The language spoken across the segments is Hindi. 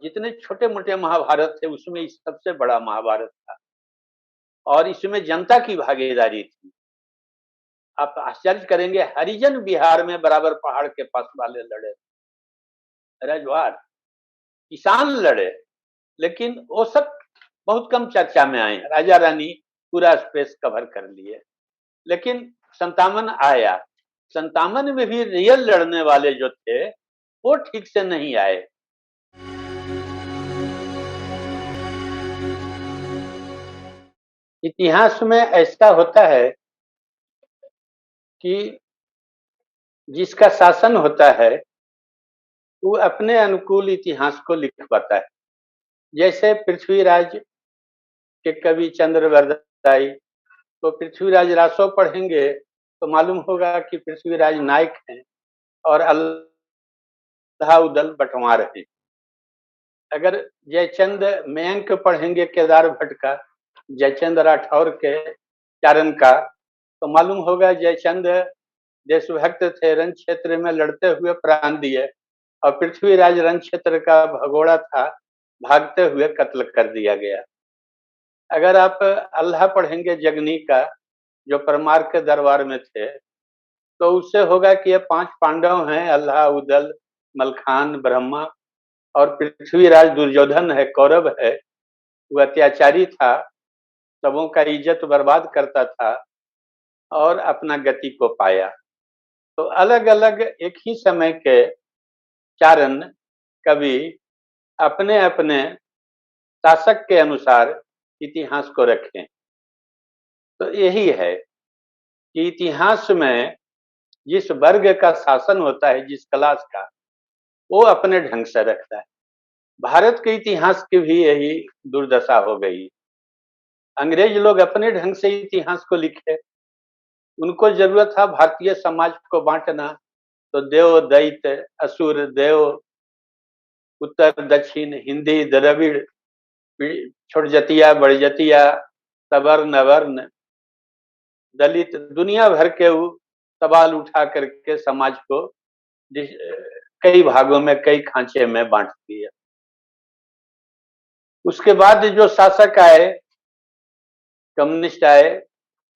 जितने छोटे मोटे महाभारत थे उसमें इस सबसे बड़ा महाभारत था और इसमें जनता की भागीदारी थी। आप आश्चर्य करेंगे, हरिजन बिहार में बराबर पहाड़ के पास वाले लड़े, रजवाड़ किसान लड़े, लेकिन वो सब बहुत कम चर्चा में आए। राजा रानी पूरा स्पेस कवर कर लिए, लेकिन 57 आया। 57 में भी रियल लड़ने वाले जो थे वो ठीक से नहीं आए। इतिहास में ऐसा होता है कि जिसका शासन होता है वो अपने अनुकूल इतिहास को लिख पाता है। जैसे पृथ्वीराज के कवि चंद्रवरदाई, तो पृथ्वीराज रासो पढ़ेंगे तो मालूम होगा कि पृथ्वीराज नायक हैं और अल्लाउदल बंटवार हैं। अगर जयचंद मयंक पढ़ेंगे केदार भट्ट का, जयचंद राठौर के चारण का, तो मालूम होगा जयचंद देशभक्त थे, रण क्षेत्र में लड़ते हुए प्राण दिए, और पृथ्वीराज रण क्षेत्र का भगोड़ा था, भागते हुए कत्ल कर दिया गया। अगर आप अल्लाह पढ़ेंगे जगनी का, जो परमार के दरबार में थे, तो उससे होगा कि ये 5 पांडव हैं, अल्लाह, उदल, मलखान, ब्रह्मा, और पृथ्वीराज दुर्योधन है, कौरव है, वो अत्याचारी था, सबों का इज्जत बर्बाद करता था और अपना गति को पाया। तो अलग अलग एक ही समय के चारण कवि अपने अपने शासक के अनुसार इतिहास को रखें। तो यही है कि इतिहास में जिस वर्ग का शासन होता है, जिस क्लास का, वो अपने ढंग से रखता है। भारत के इतिहास की भी यही दुर्दशा हो गई। अंग्रेज लोग अपने ढंग से इतिहास को लिखे, उनको जरूरत था भारतीय समाज को बांटना, तो देव दैत्य, असुर देव, उत्तर दक्षिण, हिंदी द्रविड़, छोड़ जतिया बड़ जतिया, सवर्ण अवर्ण, दलित, दुनिया भर के वो सवाल उठा करके समाज को कई भागों में, कई खांचे में बांट दिया। उसके बाद जो शासक आए, कम्युनिस्ट आए,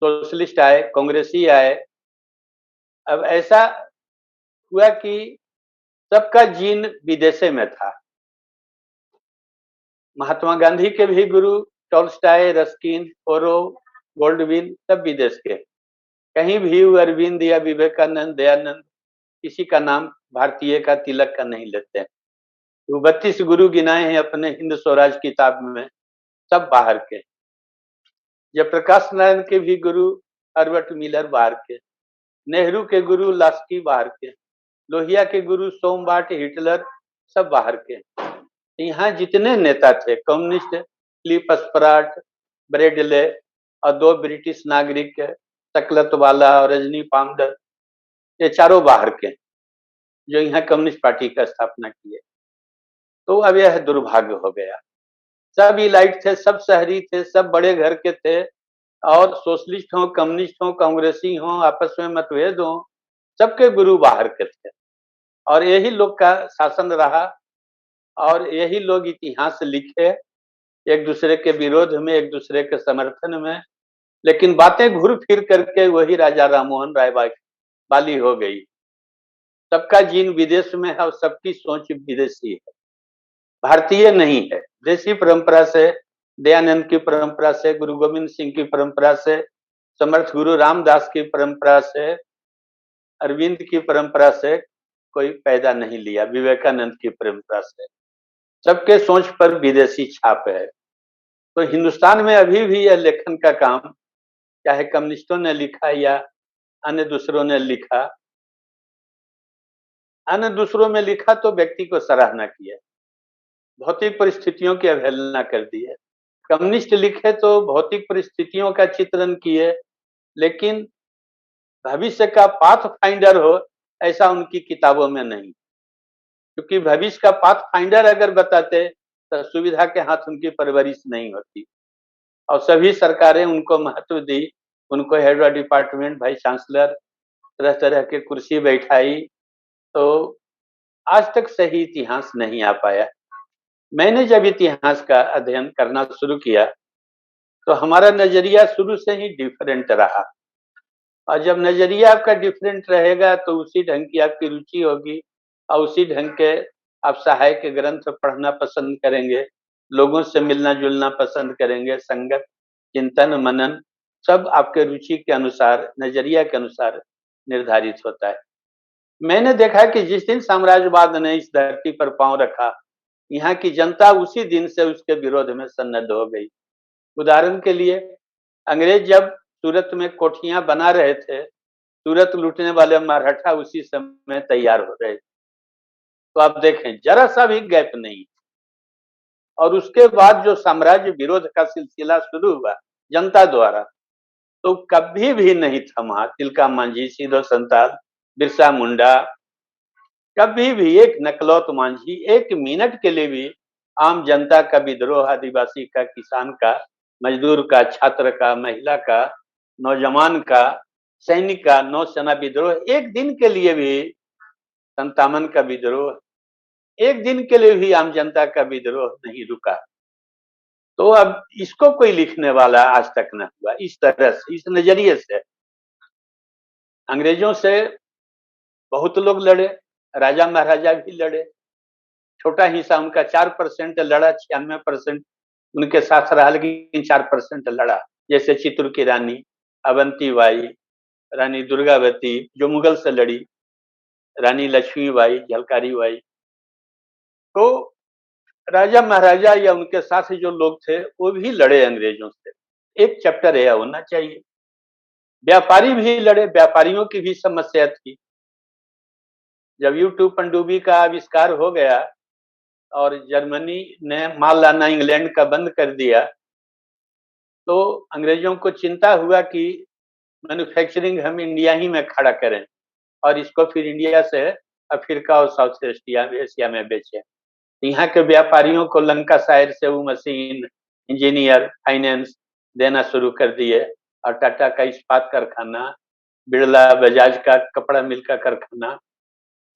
सोशलिस्ट आए, कांग्रेसी आए, अब ऐसा हुआ कि सबका जीन विदेशे में था। महात्मा गांधी के भी गुरु टॉलस्टॉय, रस्किन, ओरो, गोल्डविन सब विदेश के। कहीं भी अरविंद या विवेकानंद, दयानंद, किसी का नाम भारतीय का, तिलक का नहीं लेते हैं। वो 32 गुरु गिनाए हैं अपने हिंद स्वराज किताब में, सब बाहर के। जयप्रकाश नारायण के भी गुरु हर्बर्ट मिलर बाहर के, नेहरू के गुरु लास्की बाहर के, लोहिया के गुरु सोमबाट, हिटलर सब बाहर के। यहाँ जितने नेता थे, कम्युनिस्ट फिलिप स्प्राट, ब्रेडले, और 2 ब्रिटिश नागरिक, सकलतवाला और रजनी पामदर, ये चारों बाहर के, जो यहाँ कम्युनिस्ट पार्टी का स्थापना किए। तो अब यह दुर्भाग्य हो गया। सब इलाइट थे, सब शहरी थे, सब बड़े घर के थे, और सोशलिस्ट हो, कम्युनिस्ट हो, कांग्रेसी हो, आपस में मतभेद हो, सबके गुरु बाहर के थे, और यही लोग का शासन रहा, और यही लोग इतिहास लिखे, एक दूसरे के विरोध में, एक दूसरे के समर्थन में, लेकिन बातें घूर फिर करके वही राजा राममोहन राय वाली हो गई। सबका जीन विदेश में है और सबकी सोच विदेशी है, भारतीय नहीं है। देसी परंपरा से, दयानंद की परंपरा से, गुरु गोविंद सिंह की परंपरा से, समर्थ गुरु रामदास की परंपरा से, अरविंद की परंपरा से कोई पैदा नहीं लिया, विवेकानंद की परंपरा से। सबके सोच पर विदेशी छाप है। तो हिंदुस्तान में अभी भी यह लेखन का काम, चाहे कम्युनिस्टों ने लिखा या अन्य दूसरों ने लिखा, अन्य दूसरों में लिखा तो व्यक्ति को सराहना किया, भौतिक परिस्थितियों की अवहेलना कर दी है। कम्युनिस्ट लिखे तो भौतिक परिस्थितियों का चित्रण किए, लेकिन भविष्य का पाथ फाइंडर हो ऐसा उनकी किताबों में नहीं, क्योंकि भविष्य का पाथ फाइंडर अगर बताते तो सुविधा के हाथ उनकी परवरिश नहीं होती। और सभी सरकारें उनको महत्व दी, उनको head of department, vice chancellor, तरह तरह के कुर्सी बैठाई, तो आज तक सही इतिहास नहीं आ पाया। मैंने जब इतिहास का अध्ययन करना शुरू किया तो हमारा नजरिया शुरू से ही डिफरेंट रहा, और जब नजरिया आपका डिफरेंट रहेगा तो उसी ढंग की आपकी रुचि होगी और उसी ढंग के आप सहायक ग्रंथ पढ़ना पसंद करेंगे, लोगों से मिलना जुलना पसंद करेंगे, संगत, चिंतन, मनन सब आपके रुचि के अनुसार, नजरिया के अनुसार निर्धारित होता है। मैंने देखा कि जिस दिन साम्राज्यवाद ने इस धरती पर पांव रखा, यहाँ की जनता उसी दिन से उसके विरोध में सन्नद्ध हो गई। उदाहरण के लिए, अंग्रेज जब सूरत में कोठियां बना रहे थे, सूरत लूटने वाले मराठा उसी समय तैयार हो रहे। तो आप देखें, जरा सा भी गैप नहीं। और उसके बाद जो साम्राज्य विरोध का सिलसिला शुरू हुआ जनता द्वारा, तो कभी भी नहीं थमा। तिलका मांझी, सीधो संताल, बिरसा मुंडा, कभी भी एक नकलौत मांझी एक मिनट के लिए भी आम जनता का विद्रोह, आदिवासी का, किसान का, मजदूर का, छात्र का, महिला का, नौजवान का, सैनिक का, नौसेना विद्रोह, एक दिन के लिए भी संतामन का विद्रोह, एक दिन के लिए भी आम जनता का विद्रोह नहीं रुका। तो अब इसको कोई लिखने वाला आज तक न हुआ। इस तरह से, इस नजरिए से अंग्रेजों से बहुत लोग लड़े, राजा महाराजा भी लड़े। छोटा हिस्सा उनका 4% लड़ा, 96% उनके साथ रहा, लेकिन 4% लड़ा। जैसे चित्तौड़ की रानी अवंती बाई, रानी दुर्गावती जो मुगल से लड़ी, रानी लक्ष्मीबाई, झलकारी बाई। तो राजा महाराजा या उनके साथ जो लोग थे वो भी लड़े अंग्रेजों से। एक चैप्टर यह होना चाहिए। व्यापारी भी लड़े, व्यापारियों की भी समस्या थी। जब यूट्यूब पनडुब्बी का आविष्कार हो गया और जर्मनी ने माल लाना इंग्लैंड का बंद कर दिया, तो अंग्रेजों को चिंता हुआ कि मैन्युफैक्चरिंग हम इंडिया ही में खड़ा करें और इसको फिर इंडिया से अफ्रीका और साउथ एशिया में बेचें। यहाँ के व्यापारियों को लंका शायर से वो मशीन, इंजीनियर, फाइनेंस देना शुरू कर दिए, और टाटा का इस्पात कारखाना, बिरला बजाज का कपड़ा मिल का कारखाना।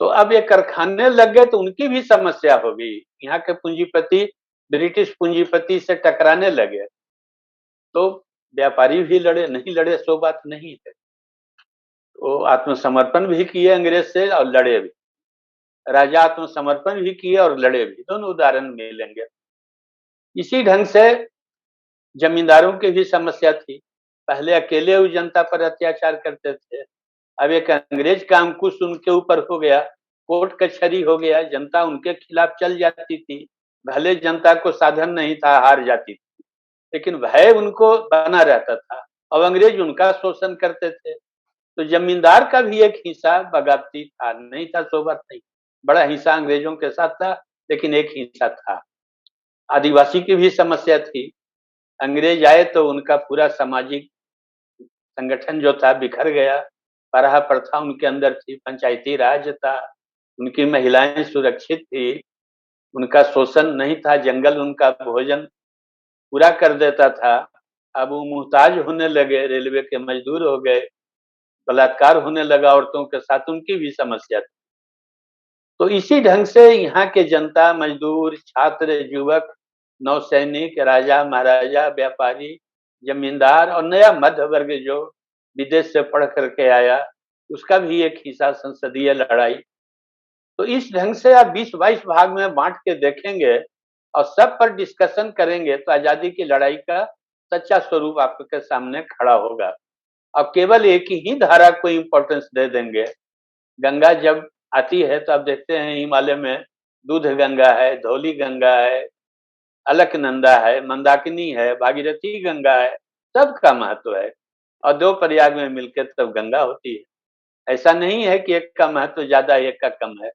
तो अब ये कारखाने लग गए तो उनकी भी समस्या हो गई। यहाँ के पूंजीपति ब्रिटिश पूंजीपति से टकराने लगे, तो व्यापारी भी लड़े, नहीं लड़े सो बात नहीं है। वो आत्मसमर्पण भी किए अंग्रेज से और लड़े भी। राजा आत्मसमर्पण भी किए और लड़े भी, दोनों उदाहरण मिलेंगे। इसी ढंग से जमींदारों की भी समस्या थी। पहले अकेले उस जनता पर अत्याचार करते थे, अब एक अंग्रेज का अंकुश उनके ऊपर हो गया, कोर्ट कचहरी हो गया, जनता उनके खिलाफ चल जाती थी। भले जनता को साधन नहीं था, हार जाती थी, लेकिन भय उनको बना रहता था। अब अंग्रेज उनका शोषण करते थे, तो जमींदार का भी एक हिस्सा बगावती था, नहीं था सो बात नहीं। बड़ा हिस्सा अंग्रेजों के साथ था, लेकिन एक हिस्सा था। आदिवासी की भी समस्या थी। अंग्रेज आए तो उनका पूरा सामाजिक संगठन जो था बिखर गया। पराह प्रथा उनके अंदर थी, पंचायती राज था, उनकी महिलाएं सुरक्षित थी, उनका शोषण नहीं था, जंगल उनका भोजन पूरा कर देता था। अब वो मुहताज होने लगे, रेलवे के मजदूर हो गए, बलात्कार होने लगा औरतों के साथ, उनकी भी समस्या थी। तो इसी ढंग से यहाँ के जनता, मजदूर, छात्र, युवक, नौसैनिक, राजा महाराजा, व्यापारी, जमींदार और नया मध्य वर्ग जो विदेश से पढ़ करके आया, उसका भी एक हिस्सा संसदीय लड़ाई। तो इस ढंग से आप 20-22 भाग में बांट के देखेंगे और सब पर डिस्कशन करेंगे तो आजादी की लड़ाई का सच्चा स्वरूप आपके सामने खड़ा होगा। अब केवल एक ही धारा को इम्पोर्टेंस दे देंगे। गंगा जब आती है तो आप देखते हैं हिमालय में दूध गंगा है, धौली गंगा है, अलकनंदा है, मंदाकिनी है, भागीरथी गंगा है, सबका महत्व है और दो प्रयाग में मिलकर तब गंगा होती है। ऐसा नहीं है कि एक का महत्व ज्यादा एक का कम है।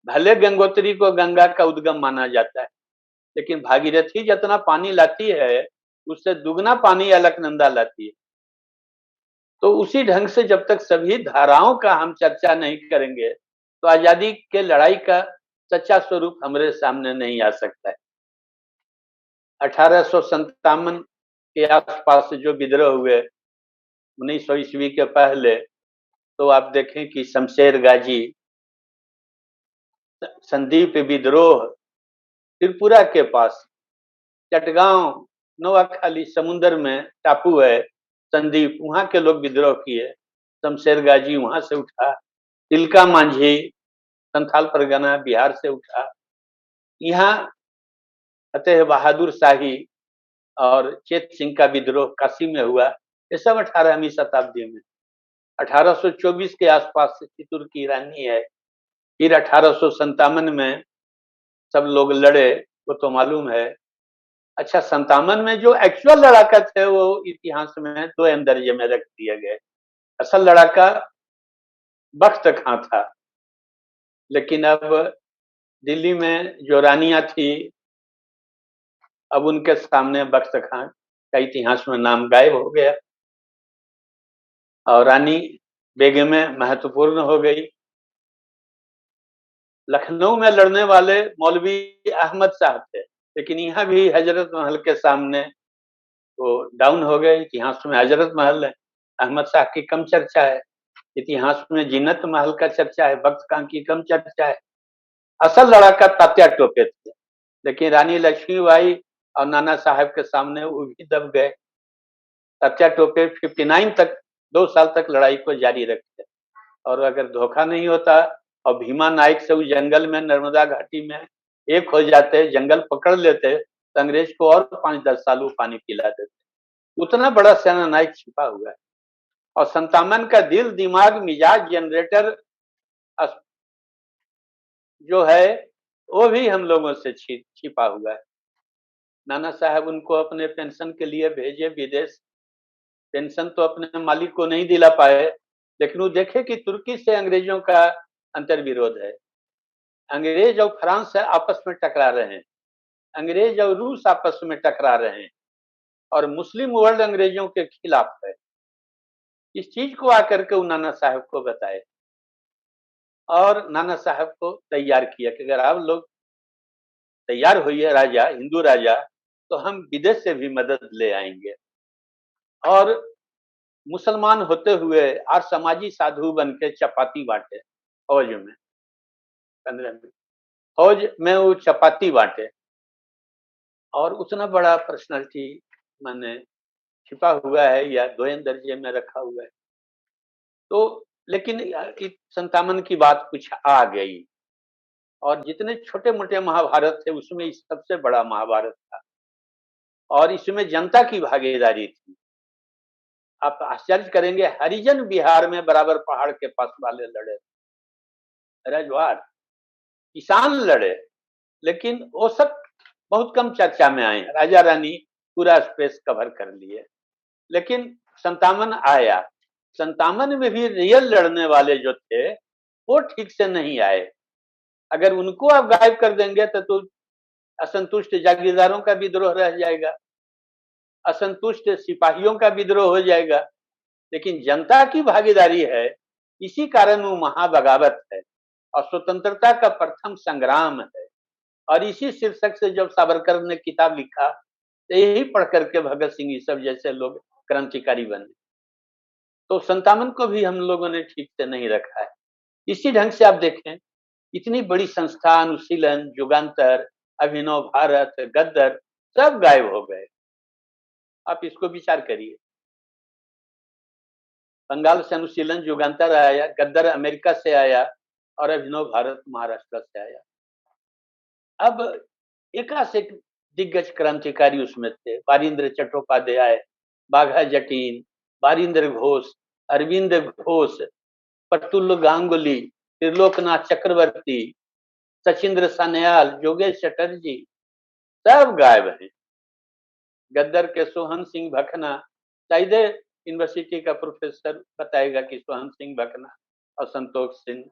भले गंगोत्री को गंगा का उद्गम माना जाता है, लेकिन भागीरथी जितना पानी लाती है उससे दुगना पानी अलकनंदा लाती है। तो उसी ढंग से जब तक सभी धाराओं का हम चर्चा नहीं करेंगे तो आजादी के लड़ाई का सच्चा स्वरूप हमारे सामने नहीं आ सकता है। 1857 के आसपास जो विद्रोह हुए 1900 ईस्वी के पहले, तो आप देखें कि शमशेर गाजी, संदीप विद्रोह, त्रिपुरा के पास चटगांव नोआखाली समुद्र में टापू है संदीप, वहां के लोग विद्रोह किए। शमशेर गाजी वहां से उठा, तिलका मांझी संथाल परगना बिहार से उठा, यहाँ फतेह बहादुर शाही और चेत सिंह का विद्रोह काशी में हुआ। ये सब 18वीं शताब्दी में। 1824 के आसपास चित्तूर की रानी है। फिर 1857 में सब लोग लड़े, वो तो मालूम है। अच्छा, 57 में जो एक्चुअल लड़ाका थे वो इतिहास में 2 दर्जे में रख दिए गए। असल लड़ाका बख्त खां था, लेकिन अब दिल्ली में जो रानियां थी, अब उनके सामने बख्त खां का इतिहास में नाम गायब हो गया और रानी बेगमें महत्वपूर्ण हो गई। लखनऊ में लड़ने वाले मौलवी अहमद साहब थे, लेकिन यहाँ भी हजरत महल के सामने वो डाउन हो गए। इतिहास में हजरत महल है, अहमद शाह की कम चर्चा है। इतिहास में जिन्नत महल का चर्चा है, बख्त खां की कम चर्चा है। असल लड़ाका तात्या टोपे थे, लेकिन रानी लक्ष्मीबाई और नाना साहब के सामने वो भी दब गए। तात्या टोपे 59 तक 2 साल तक लड़ाई को जारी रखे, और अगर धोखा नहीं होता और भीमा नायक से उस जंगल में नर्मदा घाटी में एक हो जाते, जंगल पकड़ लेते, तो अंग्रेज को और 5-10 साल वो पानी पिला देते। उतना बड़ा सेना नायक छिपा हुआ है। और 57 का दिल दिमाग मिजाज जनरेटर जो है वो भी हम लोगों से छिपा हुआ है। नाना साहब उनको अपने पेंशन के लिए भेजे विदेश। पेंशन तो अपने मालिक को नहीं दिला पाए, लेकिन वो देखे कि तुर्की से अंग्रेजों का अंतर्विरोध है। अंग्रेज और फ्रांस आपस में टकरा रहे हैं, अंग्रेज और रूस आपस में टकरा रहे हैं, और मुस्लिम वर्ल्ड अंग्रेजों के खिलाफ है। इस चीज को आकर के नाना साहब को बताए और नाना साहब को तैयार किया कि अगर आप लोग तैयार होइए राजा, हिंदू राजा, तो हम विदेश से भी मदद ले आएंगे। और मुसलमान होते हुए आज समाजी साधु बन के चपाती बांटे फौज में, 15 में फौज में वो चपाती बांटे। और उतना बड़ा पर्सनालिटी मैंने छिपा हुआ है या 2 दर्जे में रखा हुआ है। तो लेकिन 57 की बात कुछ आ गई, और जितने छोटे मोटे महाभारत थे उसमें सबसे बड़ा महाभारत था, और इसमें जनता की भागीदारी थी। आप आश्चर्य करेंगे, हरिजन बिहार में बराबर पहाड़ के पास वाले लड़े, रजवाड़ किसान लड़े, लेकिन वो सब बहुत कम चर्चा में आए। राजा रानी पूरा स्पेस कवर कर लिए। लेकिन 57 आया, 57 में भी रियल लड़ने वाले जो थे वो ठीक से नहीं आए। अगर उनको आप गायब कर देंगे तो असंतुष्ट जागीरदारों का विद्रोह रह जाएगा, असंतुष्ट सिपाहियों का विद्रोह हो जाएगा। लेकिन जनता की भागीदारी है, इसी कारण वो महाबगावत है और स्वतंत्रता का प्रथम संग्राम है। और इसी शीर्षक से जब सावरकर ने किताब लिखा, तो यही पढ़ करके भगत सिंह ये सब जैसे लोग क्रांतिकारी बने। तो 57 को भी हम लोगों ने ठीक से नहीं रखा है। इसी ढंग से आप देखें, इतनी बड़ी संस्था, अनुशीलन, युगांतर, अभिनव भारत, गद्दर सब गायब हो गए। आप इसको विचार करिए। बंगाल से अनुशीलन, युगांतर आया, गद्दर अमेरिका से आया, और अभिनव भारत महाराष्ट्र से आया। अब एकाएक दिग्गज क्रांतिकारी उसमें थे। बारिंद्र चट्टोपाध्याय, बाघा जटीन, बारिंद्र घोष, अरविंद घोष, प्रफुल्ल गांगुली, त्रिलोकनाथ चक्रवर्ती, सचिंद्र सान्याल, योगेश चटर्जी, सब गायब हैं। गद्दर के सोहन सिंह भकना, शायद यूनिवर्सिटी का प्रोफेसर बताएगा कि सोहन सिंह भकना और संतोष सिंह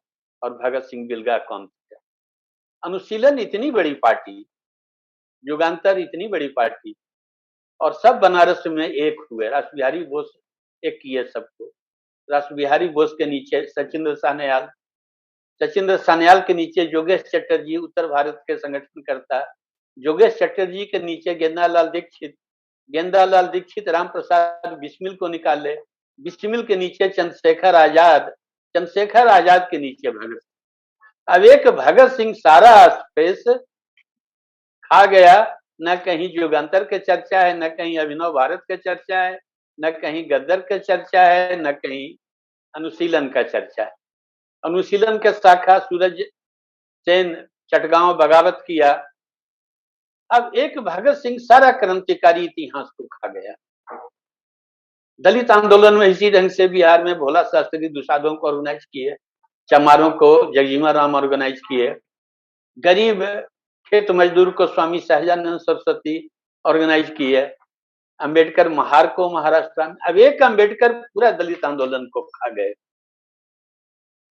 और भगत सिंह बिलगा कौन थे। अनुशीलन इतनी बड़ी पार्टी, युगांतर इतनी बड़ी पार्टी, और सब बनारस में एक हुए। रासबिहारी बोस एक किए सबको। रासबिहारी बोस के नीचे सचिंद्र सान्याल, सचिंद्र सान्याल के नीचे योगेश चटर्जी उत्तर भारत के संगठन करता, योगेश चटर्जी के नीचे गेंदालाल दीक्षित, गेंदालाल दीक्षित राम प्रसाद बिस्मिल को निकाले, बिस्मिल के नीचे चंद्रशेखर आजाद, चंद्रशेखर आजाद के नीचे भगत। अब एक भगत सिंह सारा स्पेस खा गया। न कहीं युगांतर के चर्चा है, न कहीं अभिनव भारत के चर्चा है, न कहीं गद्दर के चर्चा है, न कहीं अनुशीलन का चर्चा है। अनुशीलन के शाखा सूरज सेन चटगांव बगावत किया। अब एक भगत सिंह सारा क्रांतिकारी इतिहास को खा गया। दलित आंदोलन में इसी ढंग से बिहार में भोला शास्त्री दुसाधों को ऑर्गेनाइज किए, चमारों को जगजीवन राम ऑर्गेनाइज किए, गरीब खेत मजदूर को स्वामी सहजानंद सरस्वती ऑर्गेनाइज किए, अंबेडकर महार को महाराष्ट्र में। अब एक अंबेडकर पूरा दलित आंदोलन को खा गए।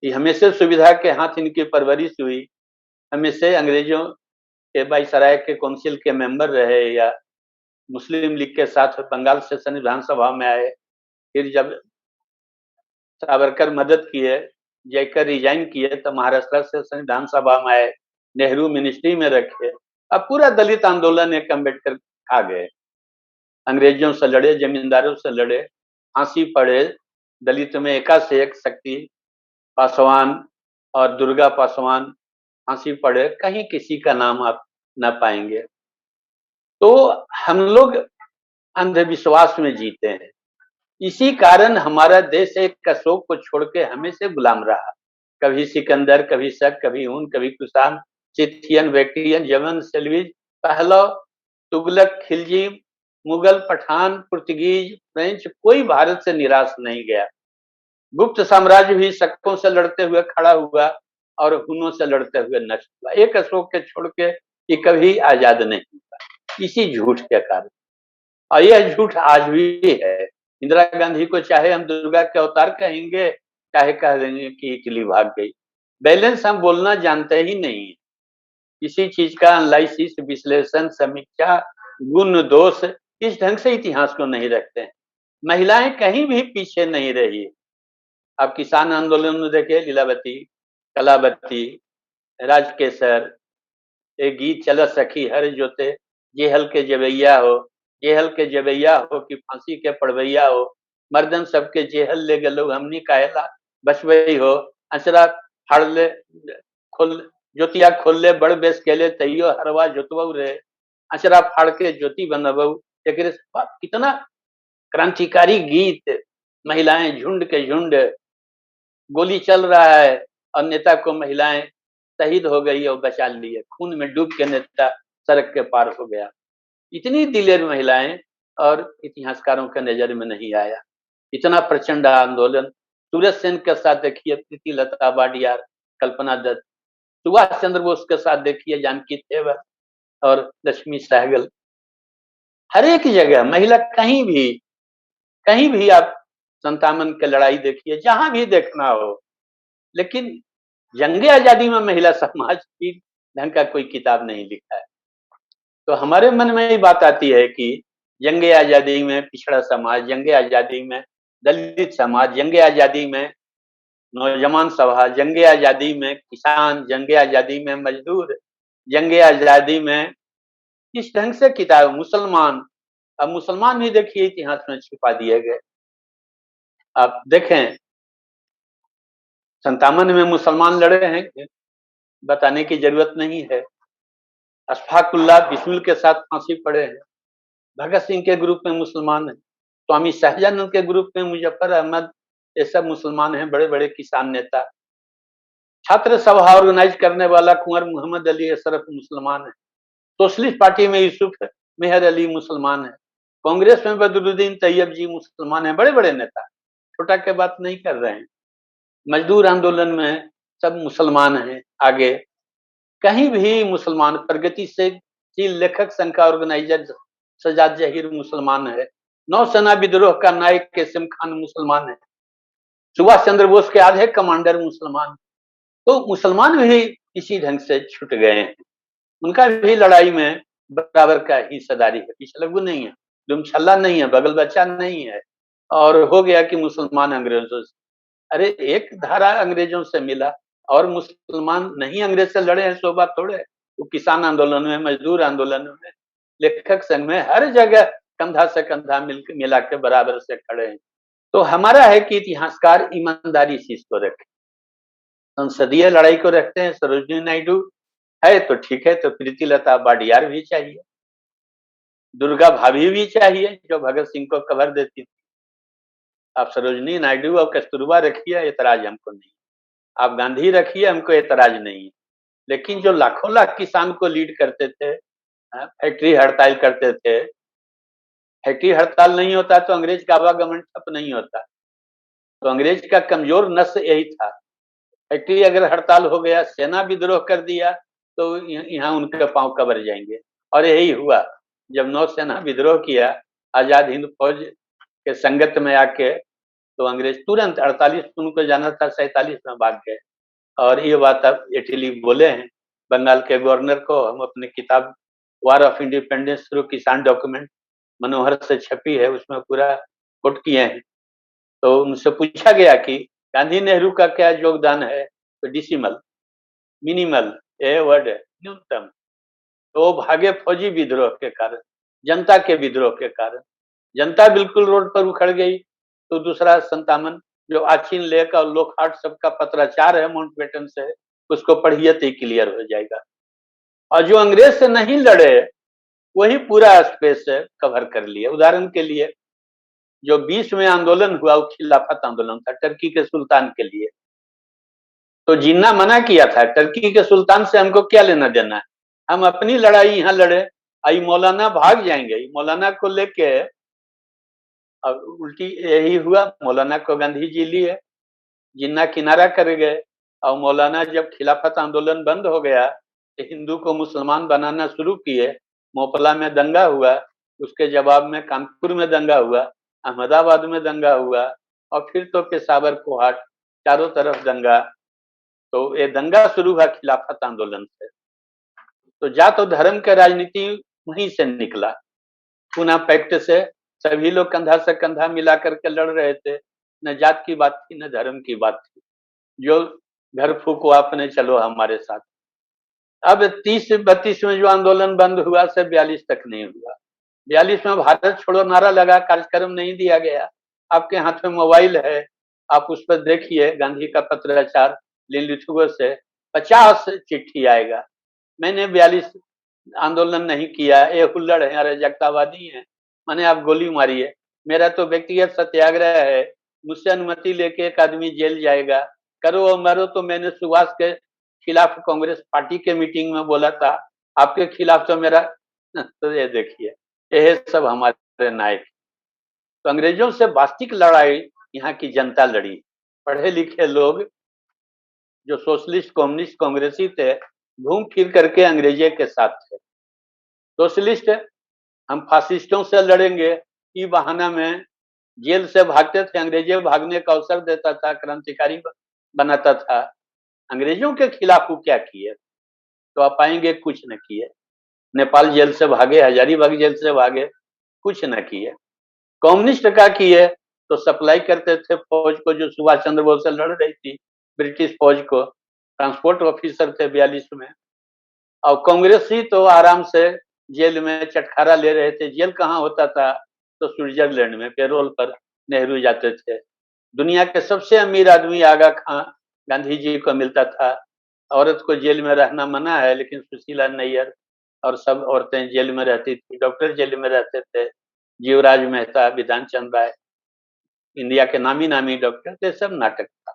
हमेशा सुविधा के हाथ इनकी परवरिश हुई, हमेशा अंग्रेजों के वायसराय के काउंसिल के मेंबर रहे या मुस्लिम लीग के साथ बंगाल सेशन विधानसभा में आए, फिर जब सावरकर मदद किए, जयकर रिजाइन किए तो महाराष्ट्र सेशन विधानसभा में आए, नेहरू मिनिस्ट्री में रखे। अब पूरा दलित आंदोलन एक अंबेडकर खा गए। अंग्रेजों से लड़े, जमींदारों से लड़े, फांसी पड़े। दलित में एका से एक शक्ति पासवान और दुर्गा पासवान फांसी पड़े, कहीं किसी का नाम आप न पाएंगे। तो हम लोग अंधविश्वास में जीते हैं। इसी कारण हमारा देश एक अशोक को छोड़ के हमेशा गुलाम रहा। कभी सिकंदर, कभी शक, कभी ऊन, कभी कुषाण, चिथियन, बैक्ट्रियन, यमन, सेल्विज, पहलव, तुगलक, खिलजी, मुगल, पठान, पुर्तगीज, फ्रेंच, कोई भारत से निराश नहीं गया। गुप्त साम्राज्य भी शकों से लड़ते हुए खड़ा हुआ और हुनों से लड़ते हुए नष्ट हुआ। एक अशोक के छोड़ के ये कभी आजाद नहीं हुआ, इसी झूठ के कारण। और यह झूठ आज भी है। इंदिरा गांधी को चाहे हम दुर्गा के अवतार कहेंगे, चाहे कह देंगे कि इटली भाग गई। बैलेंस हम बोलना जानते ही नहीं है। किसी चीज का एनालिसिस, विश्लेषण, समीक्षा, गुण दोष इस ढंग से इतिहास को नहीं रखते हैं। महिलाएं कहीं भी पीछे नहीं रही। आप किसान आंदोलन में देखिए, लीलावती, कलावती, राजकेसर, एक गीत चला सखी हर जोते, जेहल के जवैया हो, जेहल के जवैया हो कि फांसी के पड़वैया हो, मर्दन सबके जेहल ले गलो हमनी कायला बचवई हो, अचरा फाड़ ले खोल जोतिया खोल ले बड़ बेस केले तैयो हरवा जोतवऊ रे, अचरा फाड़ के ज्योति बनबऊ। कितना क्रांतिकारी गीत। महिलाएं झुंड के झुंड, गोली चल रहा है और नेता को महिलाएं शहीद हो गई और बचा लिए, खून में डूब के नेता सड़क के पार हो गया। इतनी दिलेर महिलाएं और इतिहासकारों के नजर में नहीं आया। इतना प्रचंड आंदोलन। सूरज सेन के साथ देखिए प्रीति लता वाडियार, कल्पना दत्त, सुभाष चंद्र बोस के साथ देखिए जानकी थेवर और लक्ष्मी सहगल। हर एक जगह महिला कहीं भी आप 57 की लड़ाई देखिए, जहां भी देखना हो। लेकिन जंगे आजादी में महिला समाज की ढंग का कोई किताब नहीं लिखा है। तो हमारे मन में ये बात आती है कि जंगे आजादी में पिछड़ा समाज, जंगे आजादी में दलित समाज, जंगे आजादी में नौजवान सभा, जंगे आजादी में किसान, जंगे आजादी में मजदूर, जंगे आजादी में किस ढंग से किताब, मुसलमान। अब मुसलमान भी देखिए इतिहास में छिपा दिए गए। आप देखें 57 में मुसलमान लड़े हैं, बताने की जरूरत नहीं है। अशफाकुल्लाह बिस्मिल के साथ फांसी पड़े हैं। भगत सिंह के ग्रुप में मुसलमान है, स्वामी सहजानंद के ग्रुप में मुजफ्फर अहमद, ये सब मुसलमान हैं, बड़े बड़े किसान नेता। छात्र सभा ऑर्गेनाइज करने वाला कुंवर मोहम्मद अली अशरफ मुसलमान है। सोशलिस्ट पार्टी में यूसुफ मेहर अली मुसलमान है। कांग्रेस में बदरुद्दीन तैयब जी मुसलमान है, बड़े बड़े नेता, छोटा के बात नहीं कर रहे हैं। मजदूर आंदोलन में सब मुसलमान हैं। आगे कहीं भी मुसलमान, प्रगतिशील लेखक संघ का ऑर्गेनाइजर सजाद जहीर मुसलमान है। नौसेना विद्रोह का नायक कासिम खान मुसलमान है। सुभाष चंद्र बोस के आधे कमांडर मुसलमान। तो मुसलमान भी इसी ढंग से छूट गए हैं। उनका भी लड़ाई में बराबर का हिस्सेदारी है, पिछलगू नहीं है, दुमछल्ला नहीं है, बगल बच्चा नहीं है। और हो गया कि मुसलमान अंग्रेजों से, अरे एक धारा अंग्रेजों से मिला और मुसलमान नहीं अंग्रेज से लड़े हैं, सो बात थोड़े। वो किसान आंदोलन में, मजदूर आंदोलन में, लेखक संघ में, हर जगह कंधा से कंधा मिला के बराबर से खड़े हैं। तो हमारा है कि इतिहासकार ईमानदारी से इसको रखे। संसदीय लड़ाई को रखते हैं, सरोजिनी नायडू है तो ठीक है, तो प्रीतिलता बाडियार भी चाहिए, दुर्गा भाभी भी चाहिए जो भगत सिंह को कवर देती थी। आप सरोजनी नायडू और कस्तूरबा रखिए, एतराज हमको नहीं। आप गांधी रखिए, हमको एतराज नहीं है। लेकिन जो लाखों लाख किसान को लीड करते थे, फैक्ट्री हड़ताल करते थे, फैक्ट्री हड़ताल नहीं होता तो अंग्रेज का आवागमन ठप नहीं होता। तो अंग्रेज का कमजोर नस यही था। फैक्ट्री अगर हड़ताल हो गया, सेना विद्रोह कर दिया, तो यहाँ उनके पांव कबर जाएंगे। और यही हुआ, जब नौसेना विद्रोह किया आजाद हिंद फौज के संगत में आके, तो अंग्रेज तुरंत 48 उनको जाना था, 47 में भाग गए। और ये बात आप इटली बोले हैं बंगाल के गवर्नर को, हम अपनी किताब वार ऑफ इंडिपेंडेंस थ्रू किसान डॉक्यूमेंट मनोहर से छपी है, उसमें पूरा कोट किए हैं। तो उनसे पूछा गया कि गांधी नेहरू का क्या योगदान है, तो डिसिमल, मिनिमल, ये वर्ड है, न्यूनतम। तो वो भागे फौजी विद्रोह के कारण, जनता के विद्रोह के कारण। जनता बिल्कुल रोड पर उखड़ गई। तो दूसरा 57 जो आचिन लेक और लोकहाट सबका पत्राचार है माउंटबेटन से, उसको पढ़िए तो क्लियर हो जाएगा। और जो अंग्रेज से नहीं लड़े, वही पूरा स्पेस कवर कर लिए। उदाहरण के लिए जो 20 में आंदोलन हुआ, वो खिलाफत आंदोलन था टर्की के सुल्तान के लिए। तो जिन्ना मना किया था, टर्की के सुल्तान से हमको क्या लेना देना है, हम अपनी लड़ाई यहाँ लड़े। आई मौलाना भाग जाएंगे, मौलाना को लेके। अब उल्टी यही हुआ, मौलाना को गांधी जी लिए, जिन्ना किनारा कर गए। और मौलाना जब खिलाफत आंदोलन बंद हो गया, तो हिंदू को मुसलमान बनाना शुरू किए। मोपला में दंगा हुआ, उसके जवाब में कानपुर में दंगा हुआ, अहमदाबाद में दंगा हुआ, और फिर तो पेशावर कोहाट, चारों तरफ दंगा। तो ये दंगा शुरू हुआ खिलाफत आंदोलन से। तो जात और धर्म का राजनीति वहीं से निकला। पूना पैक्ट से सभी लोग कंधा से कंधा मिला करके लड़ रहे थे। न जात की बात थी, न धर्म की बात थी। जो घर फूको आपने, चलो हमारे साथ। अब 30-32 में जो आंदोलन बंद हुआ, से 42 तक नहीं हुआ। 42 में भारत छोड़ो नारा लगा, कार्यक्रम नहीं दिया गया। आपके हाथ में मोबाइल है, आप उस पर देखिए गांधी का पत्राचार लिलिथुओ से 50 चिट्ठी आएगा। मैंने 42 आंदोलन नहीं किया, ये हुल्लड़ है, अराजकतावादी है, मैंने आप गोली मारी है। मेरा तो व्यक्तिगत सत्याग्रह है, मुझसे अनुमति लेके एक आदमी जेल जाएगा, करो और मरो। तो मैंने सुभाष के खिलाफ कांग्रेस पार्टी के मीटिंग में बोला था, आपके खिलाफ तो मेरा तो ये देखिए, ये सब हमारे नायक। तो अंग्रेजों से वास्तविक लड़ाई यहाँ की जनता लड़ी। पढ़े लिखे लोग जो सोशलिस्ट, कम्युनिस्ट, कांग्रेसी थे, घूम फिर करके अंग्रेजे के साथ थे। सोशलिस्ट हम फासिस्टों से लड़ेंगे, ई बहाना में जेल से भागते थे। अंग्रेजे भागने का अवसर देता था, क्रांतिकारी बनाता था। अंग्रेजों के खिलाफ वो क्या किए, तो आप पाएंगे कुछ न किए। नेपाल जेल से भागे, हजारीबाग जेल से भागे, कुछ न किए। कम्युनिस्ट का किए तो सप्लाई करते थे फौज को, जो सुभाष चंद्र बोस से लड़ रही थी, ब्रिटिश फौज को। ट्रांसपोर्ट ऑफिसर थे 42 में। और कांग्रेसी तो आराम से जेल में चटखारा ले रहे थे। जेल कहाँ होता था, तो स्विट्जरलैंड में पेरोल पर नेहरू जाते थे। दुनिया के सबसे अमीर आदमी आगा खां गांधी जी को मिलता था। औरत को जेल में रहना मना है, लेकिन सुशीला नैयर और सब औरतें जेल में रहती थी। डॉक्टर जेल में रहते थे, जीवराज मेहता, विधान चंद्र राय, इंडिया के नामी नामी डॉक्टर थे। सब नाटक था।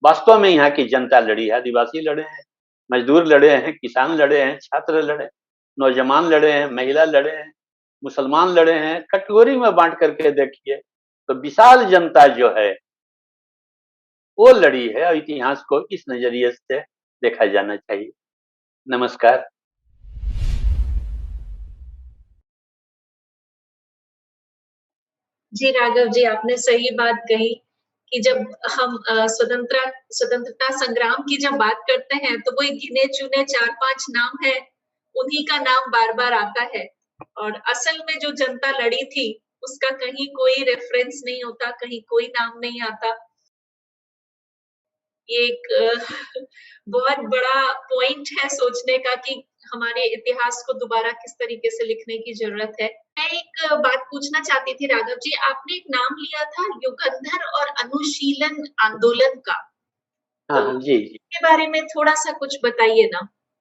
वास्तव में यहाँ की जनता लड़ी है। आदिवासी लड़े हैं, मजदूर लड़े हैं, किसान लड़े हैं, छात्र लड़े, नौजवान लड़े हैं, महिला लड़े हैं, मुसलमान लड़े हैं। कैटेगरी में बांट करके देखिए तो विशाल जनता जो है वो लड़ी है। और इतिहास को इस नजरिए से देखा जाना चाहिए। नमस्कार। जी राघव जी, आपने सही बात कही कि जब हम स्वतंत्रता संग्राम की जब बात करते हैं, तो वो गिने चुने 4-5 नाम है, उन्हीं का नाम बार बार आता है। और असल में जो जनता लड़ी थी, उसका कहीं कोई रेफरेंस नहीं होता, कहीं कोई नाम नहीं आता। ये एक बहुत बड़ा पॉइंट है सोचने का कि हमारे इतिहास को दोबारा किस तरीके से लिखने की जरूरत है। मैं एक बात पूछना चाहती थी राघव जी, आपने एक नाम लिया था युगंधर और अनुशीलन आंदोलन का, हाँ तो हाँ, जी जी। इसके बारे में थोड़ा सा कुछ बताइए ना।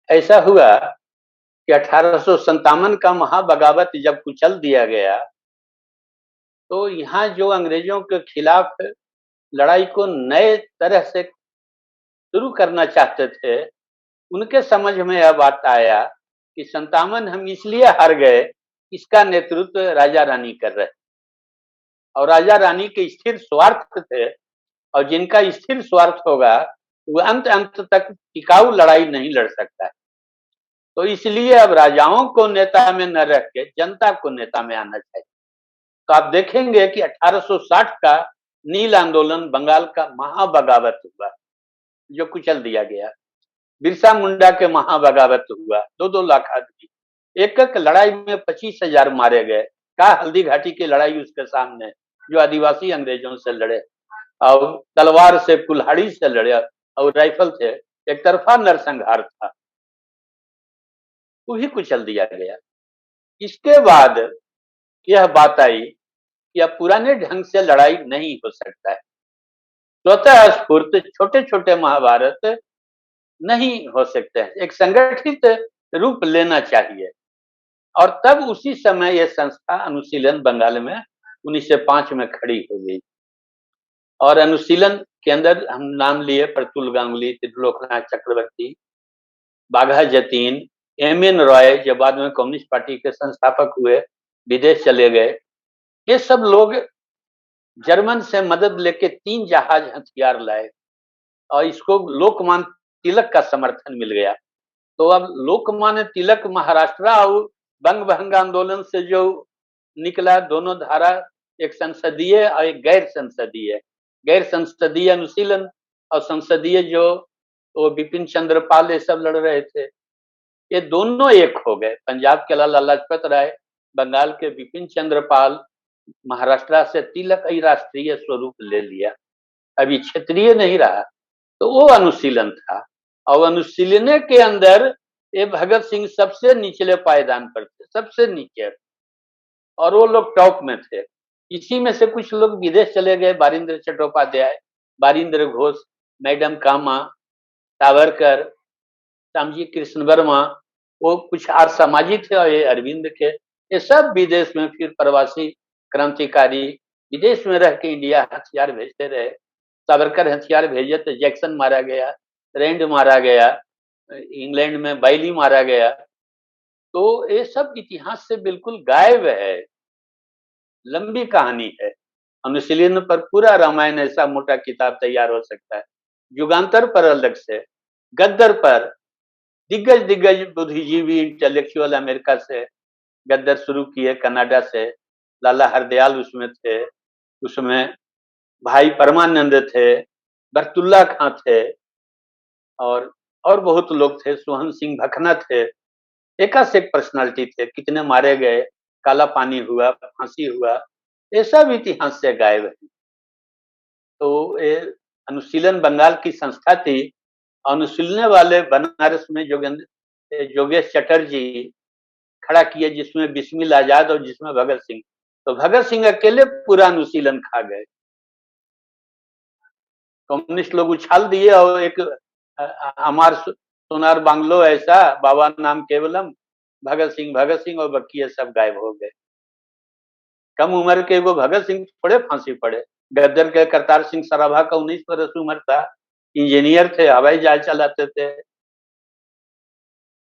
ऐसा हुआ कि 1857 का महाबगावत जब कुचल दिया गया, तो यहाँ जो अंग्रेजों के खिलाफ लड़ाई को नए तरह से शुरू करना चाहते थे, उनके समझ में यह बात आया कि 57 हम इसलिए हार गए, इसका नेतृत्व राजा रानी कर रहे, और राजा रानी के स्थिर स्वार्थ थे, और जिनका स्थिर स्वार्थ होगा वो अंत अंत तक टिकाऊ लड़ाई नहीं लड़ सकता है। तो इसलिए अब राजाओं को नेता में न रख के जनता को नेता में आना चाहिए। तो आप देखेंगे कि 1860 का नील आंदोलन बंगाल का महाबगावत हुआ, जो कुचल दिया गया। बिरसा मुंडा के महाबगावत हुआ, 2-2 लाख आदमी, एक एक लड़ाई में 25,000 मारे गए। का हल्दी घाटी की लड़ाई उसके सामने, जो आदिवासी अंग्रेजों से लड़े और तलवार से, कुल्हाड़ी से लड़े और राइफल से, एक तरफा नरसंहार था, वही कुचल दिया गया। इसके बाद यह बात आई कि अब पुराने ढंग से लड़ाई नहीं हो सकता है, स्वतः स्फूर्त छोटे छोटे महाभारत नहीं हो सकते हैं, एक संगठित रूप लेना चाहिए। और तब उसी समय यह संस्था अनुशीलन बंगाल में 1905 में खड़ी हो गई, और अनुशीलन के अंदर हम नाम लिए प्रफुल्ल गांगुली, त्रिलोकनाथ चक्रवर्ती, बाघा जतीन, एम.एन. रॉय, जो बाद में कम्युनिस्ट पार्टी के संस्थापक हुए, विदेश चले गए। ये सब लोग जर्मन से मदद लेके 3 जहाज हथियार लाए, और इसको लोकमान्य तिलक का समर्थन मिल गया। तो अब लोकमान्य तिलक महाराष्ट्र और बंग भंग आंदोलन से जो निकला, दोनों धारा, एक संसदीय और एक गैर संसदीय अनुशीलन, और संसदीय जो वो बिपिन चंद्र पाल ये सब लड़ रहे थे, ये दोनों एक हो गए। पंजाब के लाला लाजपत राय, बंगाल के बिपिन चंद्र पाल, महाराष्ट्र से तिलक राष्ट्रीय स्वरूप ले लिया, अभी क्षेत्रीय नहीं रहा। तो वो अनुशीलन था, और अनुशीलन के अंदर ये भगत सिंह सबसे निचले पायदान पर थे, सबसे नीचे, और वो लोग टॉप में थे। इसी में से कुछ लोग विदेश चले गए, बारिंद्र चट्टोपाध्याय, बारिंद्र घोष, मैडम कामा, सावरकर, श्यामजी कृष्ण वर्मा, वो कुछ आर्य समाजी थे, और ये अरविंद के, ये सब विदेश में फिर प्रवासी क्रांतिकारी विदेश में रह के इंडिया हथियार भेजते रहे। सावरकर हथियार भेजे तो जैक्सन मारा गया, रैंड मारा गया, इंग्लैंड में बाइली मारा गया। तो ये सब इतिहास से बिल्कुल गायब है, लंबी कहानी है। अनुशीलन पर पूरा रामायण ऐसा मोटा किताब तैयार हो सकता है। युगांतर पर अलग से, गद्दर पर दिग्गज बुद्धिजीवी इंटेलेक्चुअल अमेरिका से गद्दर शुरू किए, कनाडा से लाला हरदयाल उसमें थे, उसमें भाई परमानंद थे, बरतुल्ला खां थे, और बहुत लोग थे, सोहन सिंह भखना थे, एका से एक पर्सनालिटी थे, कितने मारे गए, काला पानी हुआ, फांसी हुआ, ये सब इतिहास से गायब है। तो ये अनुशीलन बंगाल की संस्था थी। अनुशीलने वाले बनारस में जोगेश चटर्जी खड़ा किए, जिसमें बिस्मिल आजाद और जिसमें भगत सिंह। तो भगत सिंह अकेले पूरा अनुशीलन खा गए, कम्युनिस्ट लोग उछाल दिए, और एक हमार सोनार बांग्लो ऐसा, बाबा नाम केवलम, भगत सिंह और बाकी सब गायब हो गए। कम उम्र के वो भगत सिंह थोड़े फांसी पड़े। गद्दर के करतार सिंह सराभा का 19 वर्ष उम्र था, इंजीनियर थे, हवाई जहाज चलाते थे।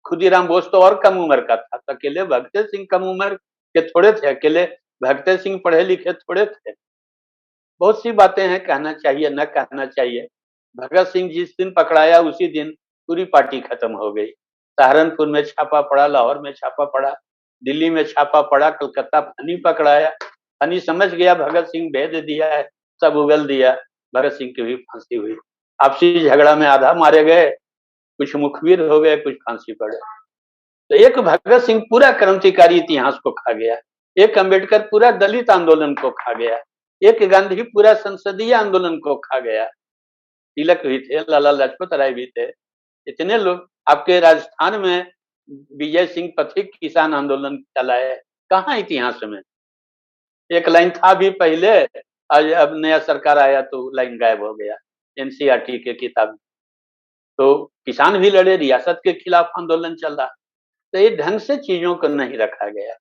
खुदीराम बोस तो और कम उम्र का था, तो अकेले भगत सिंह कम उम्र के थोड़े थे, अकेले भगत सिंह पढ़े लिखे थोड़े थे। बहुत सी बातें हैं, कहना चाहिए न कहना चाहिए। भगत सिंह जिस दिन पकड़ाया उसी दिन पूरी पार्टी खत्म हो गई। सहारनपुर में छापा पड़ा, लाहौर में छापा पड़ा, दिल्ली में छापा पड़ा, कलकत्ता फनी पकड़ाया, फनी समझ गया भगत सिंह भेज दिया है, सब उगल दिया, भगत सिंह की भी फांसी हुई। आपसी झगड़ा में आधा मारे गए, कुछ मुखबिर हो गए, कुछ फांसी पड़े। तो एक भगत सिंह पूरा क्रांतिकारी इतिहास को खा गया, एक अम्बेडकर पूरा दलित आंदोलन को खा गया, एक गांधी पूरा संसदीय आंदोलन को खा गया, तिलक भी थे, लाला लाजपत राय भी थे, इतने लोग। आपके राजस्थान में विजय सिंह पथिक किसान आंदोलन चलाए, कहाँ इतिहास में? एक लाइन था भी पहले, आज अब नया सरकार आया तो लाइन गायब हो गया, एनसीईआरटी के किताब। तो किसान भी लड़े, रियासत के खिलाफ आंदोलन चला। तो ये ढंग से चीजों को नहीं रखा गया।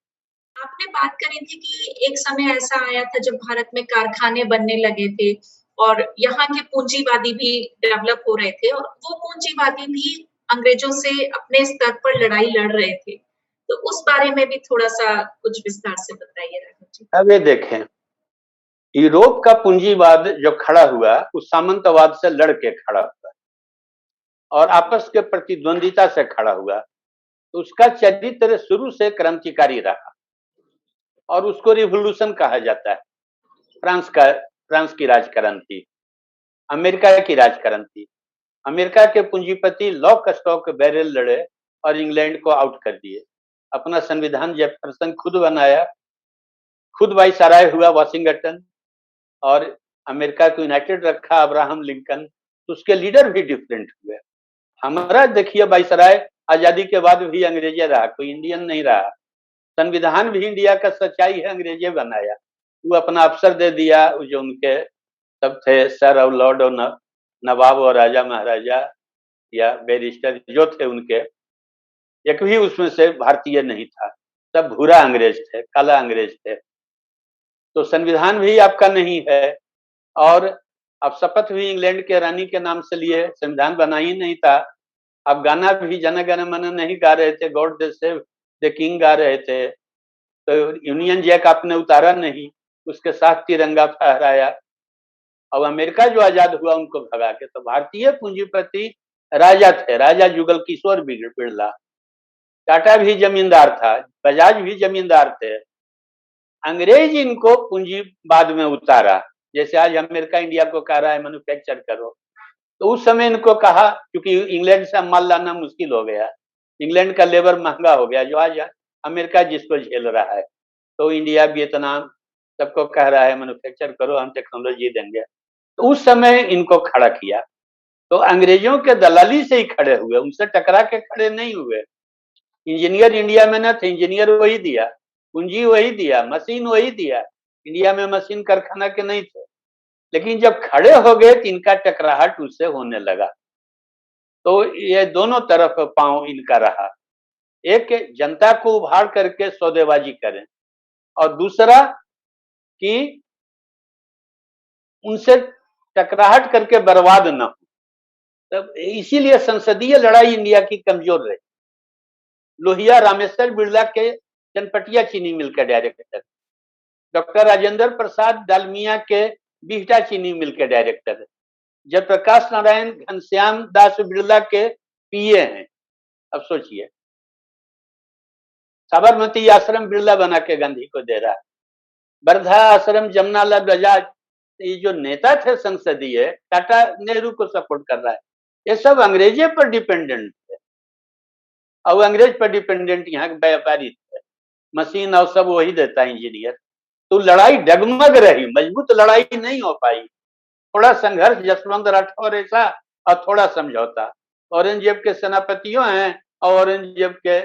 आपने बात करी थी कि एक समय ऐसा आया था जब भारत में कारखाने बनने लगे थे और यहाँ के पूंजीवादी भी डेवलप हो रहे थे और वो पूंजीवादी भी अंग्रेजों से अपने स्तर पर लड़ाई लड़ रहे थे। तो उस बारे में भी थोड़ा-सा कुछ विस्तार से बताइए राघव जी। अब ये देखें, यूरोप का पूंजीवाद जो खड़ा हुआ, उस सामंतवाद से लड़ के खड़ा हुआ और आपस के प्रतिद्वंदिता से खड़ा हुआ। तो उसका चरित्र शुरू से क्रांतिकारी रहा और उसको रिवॉल्यूशन कहा जाता है। फ्रांस की राजक्रांति, अमेरिका की राजक्रांति। अमेरिका के पूंजीपति लॉक स्टॉक बैरल लड़े और इंग्लैंड को आउट कर दिए। अपना संविधान जेफरसन खुद बनाया, खुद वाइसराय हुआ वाशिंगटन और अमेरिका को यूनाइटेड रखा अब्राहम लिंकन। तो उसके लीडर भी डिफरेंट हुए। हमारा देखिए वाइसराय आजादी के बाद भी अंग्रेजे रहा, कोई इंडियन नहीं रहा। संविधान भी इंडिया का सच्चाई है, अंग्रेजे बनाया। वो अपना अफसर दे दिया, जो उनके सब थे सर और लॉर्ड और नवाब और राजा महाराजा या बैरिस्टर जो थे, उनके एक भी उसमें से भारतीय नहीं था। सब भूरा अंग्रेज थे, काला अंग्रेज थे। तो संविधान भी आपका नहीं है और अब शपथ भी इंग्लैंड के रानी के नाम से लिए, संविधान बना ही नहीं था। अब गाना भी जन गण मन नहीं गा रहे थे, गॉड सेव द किंग गा रहे थे। तो यूनियन जैक आपने उतारा नहीं, उसके साथ तिरंगा फहराया। अब अमेरिका जो आजाद हुआ उनको भगा के। तो भारतीय पूंजीपति राजा थे, राजा जुगल किशोर बिरला। टाटा भी जमींदार था, बजाज भी जमींदार थे। अंग्रेज इनको पूंजीवाद में उतारा, जैसे आज अमेरिका इंडिया को कह रहा है मैन्युफैक्चर करो। तो उस समय इनको कहा, क्योंकि इंग्लैंड से माल लाना मुश्किल हो गया, इंग्लैंड का लेबर महंगा हो गया, जो आज अमेरिका जिसको झेल रहा है। तो इंडिया, वियतनाम सबको कह रहा है मैन्युफैक्चर करो, हम टेक्नोलॉजी देंगे। तो उस समय इनको खड़ा किया। तो अंग्रेजों के दलाली से ही खड़े हुए, उनसे टकरा के खड़े नहीं हुए। इंजीनियर इंडिया में न थे, इंजीनियर वही दिया, पूंजी वही दिया, मशीन वही दिया। इंडिया में मशीन कारखाना के नहीं थे, लेकिन जब खड़े हो गए तो इनका टकराहट उससे होने लगा। तो ये दोनों तरफ पांव इनका रहा, एक जनता को उभार करके सौदेबाजी करें और दूसरा कि उनसे टकराहट करके बर्बाद न हो। तब इसीलिए संसदीय लड़ाई इंडिया की कमजोर रही। लोहिया रामेश्वर बिरला के चनपटिया चीनी मिल के डायरेक्टर, डॉक्टर राजेंद्र प्रसाद डालमिया के बिहटा चीनी मिल के डायरेक्टर, जयप्रकाश नारायण घनश्याम दास बिरला के पीए हैं। अब सोचिए, साबरमती आश्रम बिरला बना के गांधी को दे रहा है, वर्धा आश्रम जमनालाल बजाज, ये जो नेता थे संसदीय, टाटा नेहरू को सपोर्ट कर रहा है। ये सब अंग्रेजे पर डिपेंडेंट थे और अंग्रेज पर डिपेंडेंट यहाँ के व्यापारी थे। मशीन और सब वही देता है, इंजीनियर। तो लड़ाई डगमग रही, मजबूत लड़ाई नहीं हो पाई। थोड़ा संघर्ष जसवंत राठौर ऐसा और थोड़ा समझौता। औरंगजेब के सेनापतियों हैं और औरंगजेब के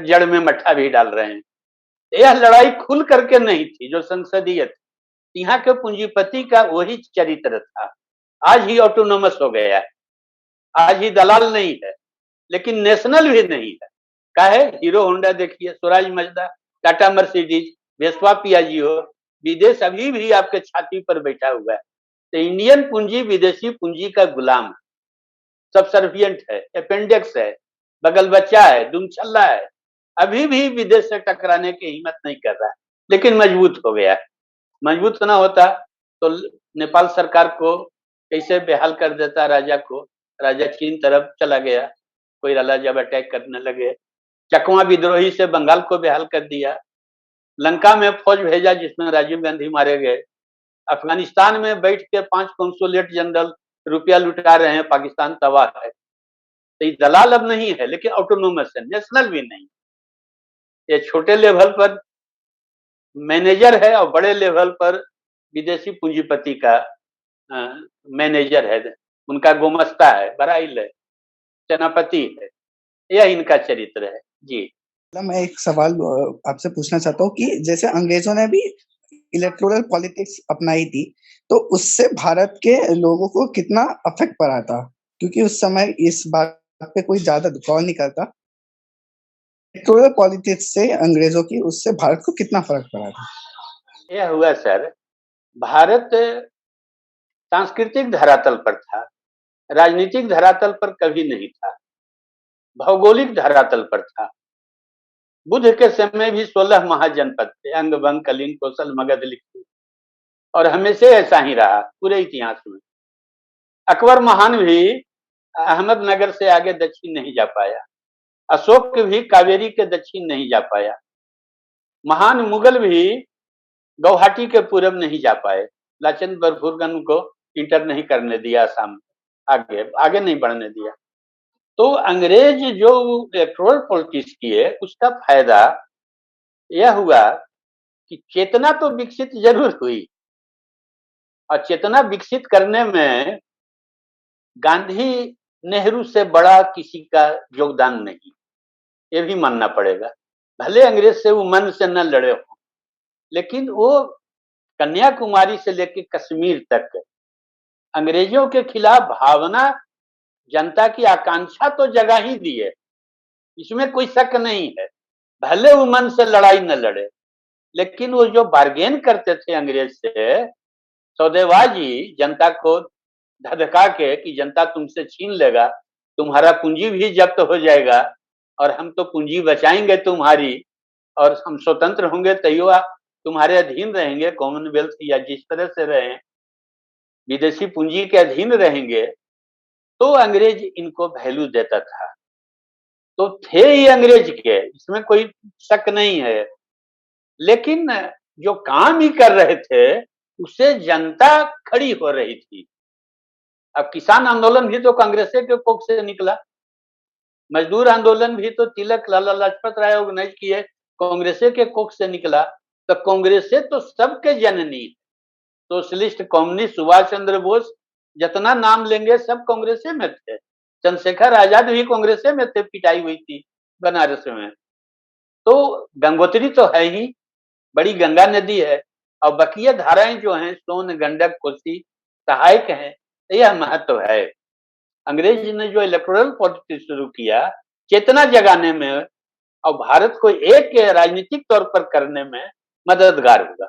जड़ में मट्ठा भी डाल रहे हैं। यह लड़ाई खुल करके नहीं थी जो संसदीय थी। यहाँ के पूंजीपति का वही चरित्र था। आज ही ऑटोनोमस हो गया है, आज ही दलाल नहीं है, लेकिन नेशनल भी नहीं है। क्या है, हीरो होंडा देखिए, Swaraj मजदा, Tata Mercedes, Vespa Piaggio, विदेश अभी भी आपके छाती पर बैठा हुआ है। तो इंडियन पूंजी विदेशी पूंजी का गुलाम है, सबसर्विएंट है, अपेंडिक्स है, बगल बच्चा है, दुमछल्ला है। अभी भी विदेश से टकराने की हिम्मत नहीं कर रहा है, लेकिन मजबूत हो गया है। मजबूत ना होता तो नेपाल सरकार को कैसे बेहाल कर देता राजा को। राजा चीन तरफ चला गया, कोइराला जब अटैक करने लगे, चकमा विद्रोही से बंगाल को बेहाल कर दिया, लंका में फौज भेजा जिसमें राजीव गांधी मारे गए, अफगानिस्तान में बैठ के 5 कॉन्सुलेट जनरल रुपया लुटा रहे हैं, पाकिस्तान तबाह है। तो ये दलाल अब नहीं है, लेकिन ऑटोनोमस है, नेशनल भी नहीं। ये छोटे लेवल पर मैनेजर है और बड़े लेवल पर विदेशी पूंजीपति का मैनेजर है, उनका गुमस्ता है, बराइल है, सेनापति है। यह इनका चरित्र है जी। मैं एक सवाल आपसे पूछना चाहता हूँ कि जैसे अंग्रेजों ने भी इलेक्टोरल पॉलिटिक्स अपनाई थी, तो उससे भारत के लोगों को कितना अफेक्ट पड़ा था? क्योंकि उस समय इस बात पे कोई ज्यादा गौर नहीं करता। इलेक्टोरल पॉलिटिक्स से अंग्रेजों की उससे भारत को कितना फर्क पड़ा था? यह हुआ सर, भारत सांस्कृतिक धरातल पर था, राजनीतिक धरातल पर कभी नहीं था, भौगोलिक धरातल पर था। बुद्ध के समय भी 16 महाजनपद थे, अंग भंग कलिंग कौशल मगध लिखी, और हमेशा ऐसा ही रहा पूरे इतिहास में। अकबर महान भी अहमदनगर से आगे दक्षिण नहीं जा पाया, अशोक भी कावेरी के दक्षिण नहीं जा पाया, महान मुगल भी गुवाहाटी के पूरब नहीं जा पाए, लाचन बरफुरगन को इंटर नहीं करने दिया, असम आगे आगे नहीं बढ़ने दिया। तो अंग्रेज जो इलेक्टोरल पॉलिटिक्स किए, उसका फायदा यह हुआ कि चेतना तो विकसित जरूर हुई, और चेतना विकसित करने में गांधी नेहरू से बड़ा किसी का योगदान नहीं, ये भी मानना पड़ेगा। भले अंग्रेज से वो मन से न लड़े हो, लेकिन वो कन्याकुमारी से लेकर कश्मीर तक अंग्रेजों के खिलाफ भावना, जनता की आकांक्षा तो जगा ही दी है, इसमें कोई शक नहीं है। भले वो मन से लड़ाई न लड़े, लेकिन वो जो बार्गेन करते थे अंग्रेज से, सौदेबाजी जनता को धधका के कि जनता तुमसे छीन लेगा, तुम्हारा पूंजी भी जब्त हो जाएगा, और हम तो पूंजी बचाएंगे तुम्हारी, और हम स्वतंत्र होंगे तैयो तुम्हारे अधीन रहेंगे, कॉमनवेल्थ या जिस तरह से रहे विदेशी पूंजी के अधीन रहेंगे, तो अंग्रेज इनको वैल्यू देता था। तो थे ही अंग्रेज के, इसमें कोई शक नहीं है, लेकिन जो काम ही कर रहे थे उससे जनता खड़ी हो रही थी। अब किसान आंदोलन भी तो कांग्रेस के कोख से निकला, मजदूर आंदोलन भी तो तिलक लाला लाजपत राय ऑर्गेनाइज किए, कांग्रेस के कोख से निकला। तो कांग्रेस तो सबके जननी, सोशलिस्ट कम्युनिस्ट सुभाष चंद्र बोस, जितना नाम लेंगे सब कांग्रेस में थे। चंद्रशेखर आजाद भी कांग्रेस में थे, पिटाई हुई थी बनारस में। तो गंगोत्री तो है ही, बड़ी गंगा नदी है, और बकिया धाराएं जो हैं सोन गंडक कोसी सहायक हैं, यह महत्व है। अंग्रेज ने जो इलेक्टोरल पॉलिटिक्स शुरू किया, चेतना जगाने में और भारत को एक राजनीतिक तौर पर करने में मददगार हुआ।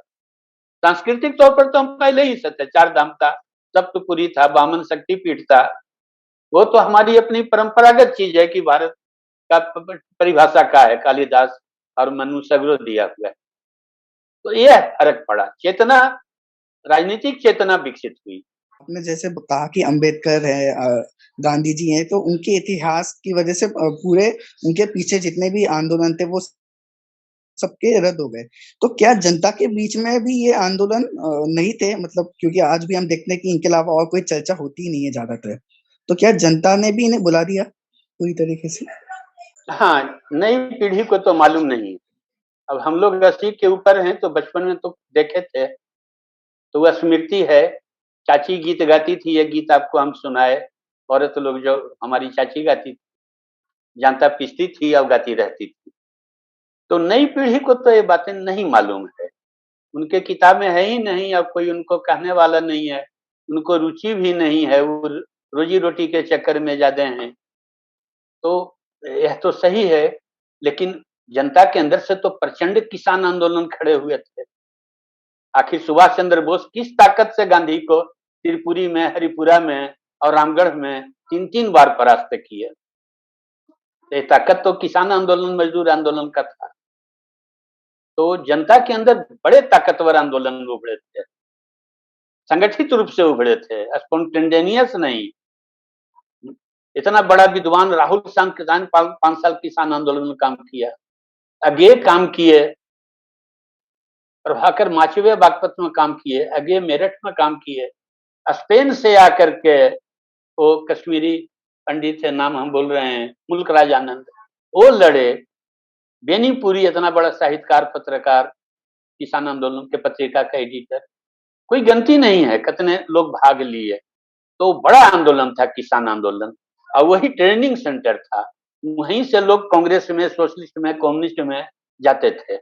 सांस्कृतिक तौर पर तो हम पहले ही से थे, चार धाम था, सप्तपुरी था, बामन शक्तिपीठ था, वो तो हमारी अपनी परंपरागत चीज है कि भारत का परिभाषा का है, कालिदास और मनु सगरो दिया हुआ है। तो यह फर्क पड़ा, चेतना, राजनीतिक चेतना विकसित हुई। आपने जैसे कहा कि अंबेडकर है, गांधी जी हैं, तो उनके इतिहास की वजह से पूरे उनके पीछे जितने भी आंदोलन थे वो सबके रद्द हो गए। तो क्या जनता के बीच में भी ये आंदोलन नहीं थे? मतलब क्योंकि आज भी हम देखते हैं कि इनके अलावा और कोई चर्चा होती नहीं है ज्यादातर, तो क्या जनता ने भी इन्हें बुला दिया पूरी तरीके से? हाँ, नई पीढ़ी को तो मालूम नहीं। अब हम लोग 80 के ऊपर हैं, तो बचपन में तो देखे थे, तो वह स्मृति है। चाची गीत गाती थी, ये गीत आपको हम सुनाए, औरत लोग जो हमारी चाची गाती थी, जानता पीसती थी और गाती रहती थी। तो नई पीढ़ी को तो ये बातें नहीं मालूम है, उनके किताब में है ही नहीं, और कोई उनको कहने वाला नहीं है, उनको रुचि भी नहीं है, वो रोजी रोटी के चक्कर में ज्यादा हैं। तो यह तो सही है, लेकिन जनता के अंदर से तो प्रचंड किसान आंदोलन खड़े हुए थे। आखिर सुभाष चंद्र बोस किस ताकत से गांधी को त्रिपुरी में, हरिपुरा में और रामगढ़ में 3-3 बार परास्त किए? ये ताकत तो किसान आंदोलन, मजदूर आंदोलन का था। तो जनता के अंदर बड़े ताकतवर आंदोलन उभरे थे, संगठित रूप से उभरे थे, स्पॉन्टेनियस नहीं। इतना बड़ा विद्वान राहुल शांति 5 साल किसान आंदोलन में काम किया, आगे काम किए, प्रभाकर माचवे बागपत में काम किए, आगे मेरठ में काम किए, स्पेन से आकर के वो कश्मीरी पंडित है, नाम हम बोल रहे हैं, मुल्क राज आनंद, वो लड़े। बेनीपुरी इतना बड़ा साहित्यकार, पत्रकार, किसान आंदोलन के पत्रिका का एडिटर, कोई गिनती नहीं है कितने लोग भाग लिए। तो बड़ा आंदोलन था किसान आंदोलन, और वही ट्रेनिंग सेंटर था, वहीं से लोग कांग्रेस में, सोशलिस्ट में, कम्युनिस्ट में जाते थे,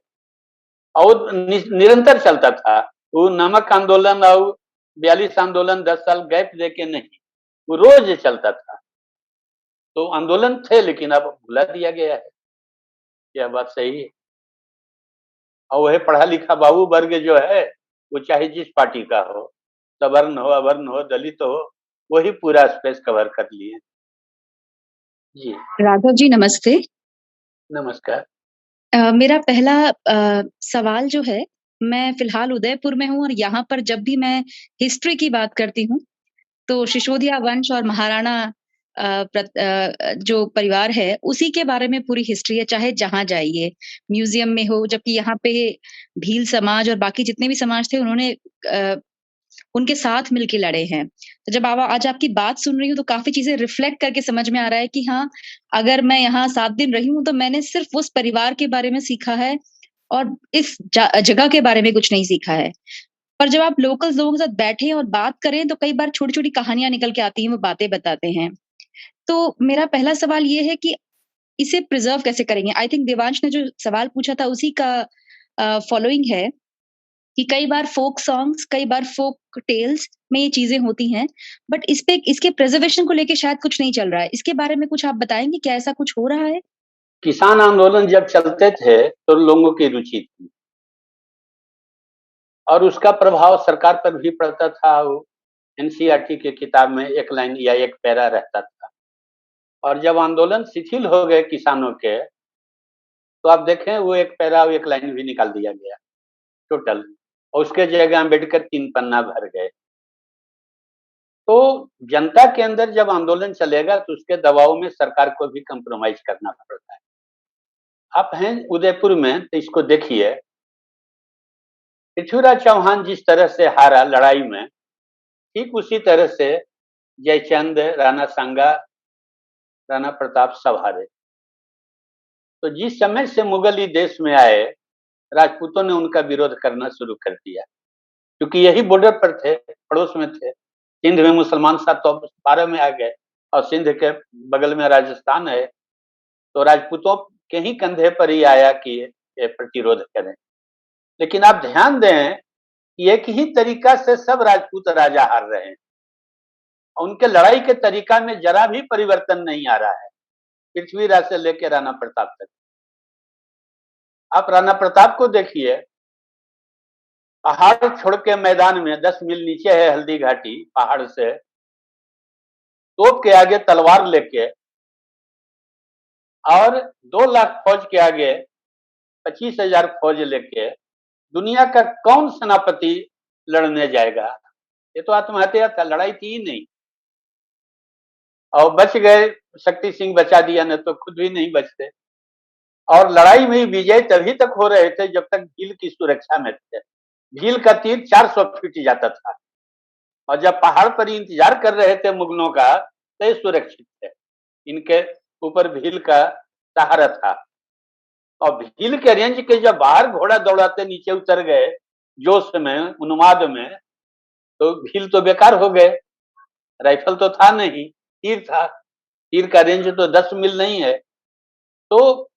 और निरंतर चलता था। वो नमक आंदोलन और 42 आंदोलन 10 साल गैप देके नहीं, वो रोज चलता था। तो आंदोलन थे, लेकिन अब भुला दिया गया है। यह बात सही है। और वह पढ़ा लिखा बाबू वर्ग जो है, वो चाहे जिस पार्टी का हो, सवर्ण हो, अवर्ण हो, दलित हो, वही पूरा स्पेस कवर कर लिए। जी राघव जी नमस्ते। नमस्कार। मेरा पहला सवाल जो है, मैं फिलहाल उदयपुर में हूँ और यहाँ पर जब भी मैं हिस्ट्री की बात करती हूँ, तो सिसोदिया वंश और महाराणा जो परिवार है, उसी के बारे में पूरी हिस्ट्री है, चाहे जहाँ जाइए, म्यूजियम में हो, जबकि यहाँ पे भील समाज और बाकी जितने भी समाज थे, उन्होंने उनके साथ मिलके लड़े हैं। तो जब आज आपकी बात सुन रही हूँ, तो काफ़ी चीज़ें रिफ्लेक्ट करके समझ में आ रहा है कि हाँ, अगर मैं यहाँ 7 दिन रही हूँ, तो मैंने सिर्फ़ उस परिवार के बारे में सीखा है और इस जगह के बारे में कुछ नहीं सीखा है। पर जब आप लोकल्स लोगों के साथ बैठे और बात करें, तो कई बार छोटी-छोटी कहानियाँ निकल के आती हैं, वो बातें बताते हैं। तो मेरा पहला सवाल ये है कि इसे प्रिज़र्व कैसे करेंगे? आई थिंक देवांश ने जो सवाल पूछा था, उसी का फॉलोइंग है कि कई बार फ़ोक सॉन्ग्स, कई बार फ़ोक टेल्स में ये चीज़ें होती हैं, बट इसके प्रिज़र्वेशन को लेके शायद कुछ नहीं चल रहा है। इसके बारे में कुछ आप बताएँगे, क्या ऐसा कुछ हो रहा है? किसान आंदोलन जब चलते थे, तो लोगों की रुचि थी और उसका प्रभाव सरकार पर भी पड़ता था। वो एनसीईआरटी की किताब में एक लाइन या एक पैरा रहता था। और जब आंदोलन शिथिल हो गए किसानों के, तो आप देखें वो एक पैरा और एक लाइन भी निकाल दिया गया टोटल, और उसके जगह अम्बेडकर 3 पन्ना भर गए। तो जनता के अंदर जब आंदोलन चलेगा, तो उसके दबाव में सरकार को भी कंप्रोमाइज करना पड़ता है। आप हैं उदयपुर में, तो इसको देखिए, पृथ्वीराज चौहान जिस तरह से हारा लड़ाई में, ठीक उसी तरह से जयचंद, राणा सांगा, राणा प्रताप सब हारे। तो जिस समय से मुगल देश में आए, राजपूतों ने उनका विरोध करना शुरू कर दिया, क्योंकि यही बॉर्डर पर थे, पड़ोस में थे। सिंध में मुसलमान साहब तो 12 में आ गए, और सिंध के बगल में राजस्थान है, तो राजपूतों के ही कंधे पर ही आया कि ये प्रतिरोध करें। लेकिन आप ध्यान दें कि एक ही तरीका से सब राजपूत राजा हार रहे हैं, उनके लड़ाई के तरीका में जरा भी परिवर्तन नहीं आ रहा है, पृथ्वीराज से लेकर राणा प्रताप तक। आप राणा प्रताप को देखिए, पहाड़ छोड़ के मैदान में 10 मील नीचे है हल्दी घाटी, पहाड़ से तोप के आगे तलवार लेके, और 2 लाख फौज के आगे 25,000 फौज लेके दुनिया का कौन सेनापति लड़ने जाएगा? ये तो आत्महत्या था, लड़ाई थी ही नहीं। और बच गए, शक्ति सिंह बचा दिया, न तो खुद भी नहीं बचते। और लड़ाई में विजय तभी तक हो रहे थे जब तक भील की सुरक्षा में थे। भील का तीर 400 फीट जाता था, और जब पहाड़ पर इंतजार कर रहे थे मुगलों का, तो सुरक्षित थे। इनके ऊपर भील का सहारा था। और भील के रेंज के जब बाहर घोड़ा दौड़ाते नीचे उतर गए जोश में, उन्माद में, तो भील तो बेकार हो गए। राइफल तो था नहीं, तीर था। तीर का रेंज तो 10 मील नहीं है। तो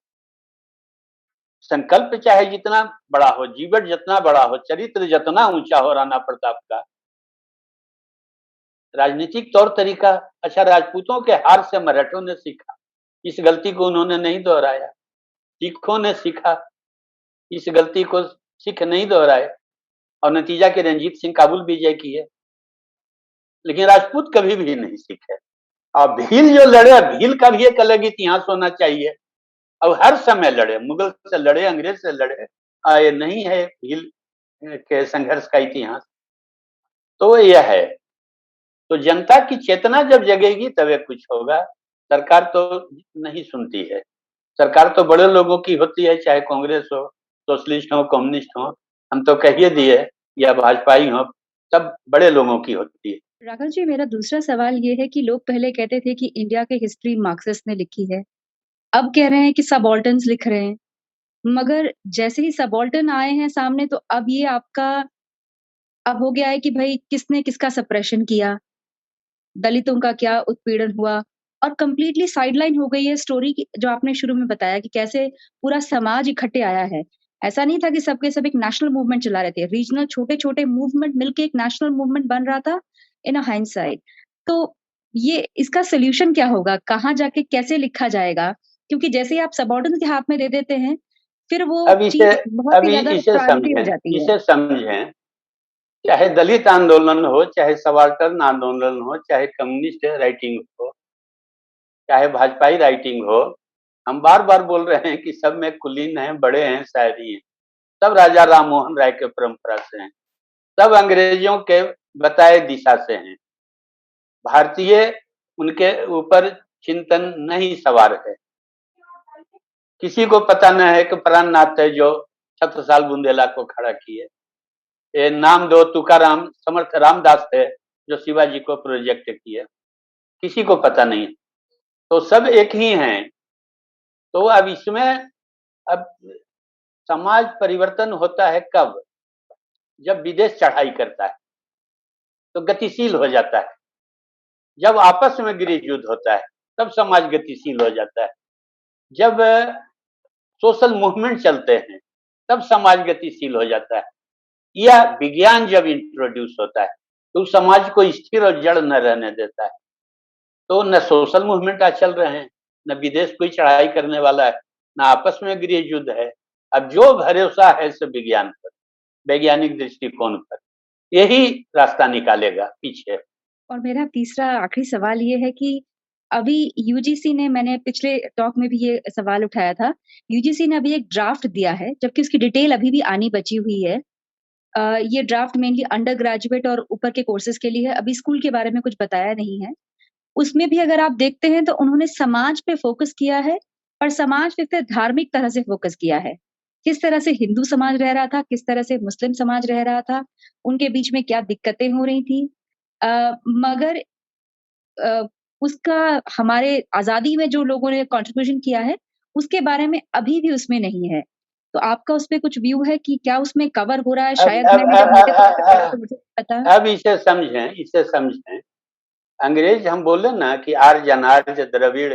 संकल्प चाहे जितना बड़ा हो, जीवन जितना बड़ा हो, चरित्र जितना ऊंचा हो राणा प्रताप का, राजनीतिक तौर तरीका, अच्छा, राजपूतों के हार से मराठों ने सीखा, इस गलती को उन्होंने नहीं दोहराया। सिखों ने सीखा, इस गलती को सिख नहीं दोहराए, और नतीजा के रंजीत सिंह काबुल विजय किए। लेकिन राजपूत कभी भी नहीं सीखे। और भील जो लड़े, भील का भी एक अलग इतिहास होना चाहिए। अब हर समय लड़े, मुगल से लड़े, अंग्रेज से लड़े, ये नहीं है भील के संघर्ष का इतिहास। तो यह है, तो जनता की चेतना जब जगेगी तभी कुछ होगा। सरकार तो नहीं सुनती है। सरकार तो बड़े लोगों की होती है, चाहे कांग्रेस हो, सोशलिस्ट हो, कम्युनिस्ट हो, हम तो कहिए दिए, या भाजपाई हो, सब बड़े लोगों की होती है। राघव जी, मेरा दूसरा सवाल ये है कि लोग पहले कहते थे कि इंडिया की हिस्ट्री मार्क्सिस्ट ने लिखी है। अब कह रहे हैं कि सबाल्टर्न्स लिख रहे हैं। मगर जैसे ही सबाल्टर्न आए हैं सामने, तो अब ये आपका अब हो गया है कि भई किसने किसका सप्रेशन किया, दलितों का क्या उत्पीड़न हुआ, और कंप्लीटली साइडलाइन हो गई है स्टोरी की, जो आपने शुरू में बताया कि कैसे पूरा समाज इकट्ठे आया है। ऐसा नहीं था कि सब के सब एक नेशनल मूवमेंट चला रहे थे। रीजनल छोटे-छोटे मूवमेंट मिलके एक नेशनल मूवमेंट बन रहा था इन अ हाइंडसाइट। तो ये इसका सॉल्यूशन क्या होगा? कहाँ जाके कैसे लिखा जाएगा? क्योंकि जैसे ही आप सबऑर्डिनेट के हाथ में दे देते हैं, फिर वो अब इसे चीज़ बहुत ही अभी ज़्यादा इसे प्रायोरिटी हो समझें, जाती है। इसे समझें, चाहे दलित आंदोलन हो, चाहे सबाल्टर्न आंदोलन हो, चाहे कम्युनिस्ट राइटिंग हो, चाहे भाजपाई राइटिंग हो, हम बार-बार बोल रहे हैं कि सब में कुलीन हैं, बड़े हैं, शायरी हैं। सब राजा राम मोहन राय के परंपरा से हैं। सब अंग्रेजों के बताए दिशा से हैं। भारतीय उनके ऊपर चिंतन नहीं सवार है। किसी को पता न है कि प्राणनाथ थे जो छत्रसाल बुंदेला को खड़ा किए। ये नाम दो तुकाराम समर्थ रामदास थे जो शिवाजी को प्रोजेक्ट किए। किसी को पता नहीं। तो सब एक ही हैं। तो अब इसमें अब समाज परिवर्तन होता है कब? जब विदेश चढ़ाई करता है तो गतिशील हो जाता है। जब आपस में गृह युद्ध होता है तब समाज गतिशील हो जाता है। जब सोशल मूवमेंट चलते हैं तब समाज गतिशील हो जाता है। यह विज्ञान जब इंट्रोड्यूस होता है तो समाज को स्थिर और जड़ न रहने देता है। तो न सोशल मूवमेंट आज चल रहे हैं, न विदेश कोई चढ़ाई करने वाला है, न आपस में गृह युद्ध है। अब जो भरोसा है सब विज्ञान पर, वैज्ञानिक दृष्टिकोण पर, यही रास्ता निकालेगा पीछे। और मेरा तीसरा आखिरी सवाल ये है कि अभी यूजीसी ने, मैंने पिछले टॉक में भी ये सवाल उठाया था, यूजीसी ने अभी एक ड्राफ्ट दिया है, जबकि उसकी डिटेल अभी भी आनी बची हुई है। ये ड्राफ्ट मेनली अंडर ग्रेजुएट और ऊपर के कोर्सेज के लिए है, अभी स्कूल के बारे में कुछ बताया नहीं है। उसमें भी अगर आप देखते हैं तो उन्होंने समाज पे फोकस किया है, और समाज पे फिर धार्मिक तरह से फोकस किया है। किस तरह से हिंदू समाज रह रहा था, किस तरह से मुस्लिम समाज रह रहा था, उनके बीच में क्या दिक्कतें हो रही थी। मगर उसका हमारे आज़ादी में जो लोगों ने कंट्रीब्यूशन किया है, उसके बारे में अभी भी उसमें नहीं है। तो आपका उसपे कुछ व्यू है कि क्या उसमें कवर हो रहा है? अब शायद अब मैंने जब मेरे तौर पे पढ़ा तो मुझे पता। अब इसे समझें, इसे समझें। अंग्रेज हम बोले ना कि आर्य अनार्य द्रविड़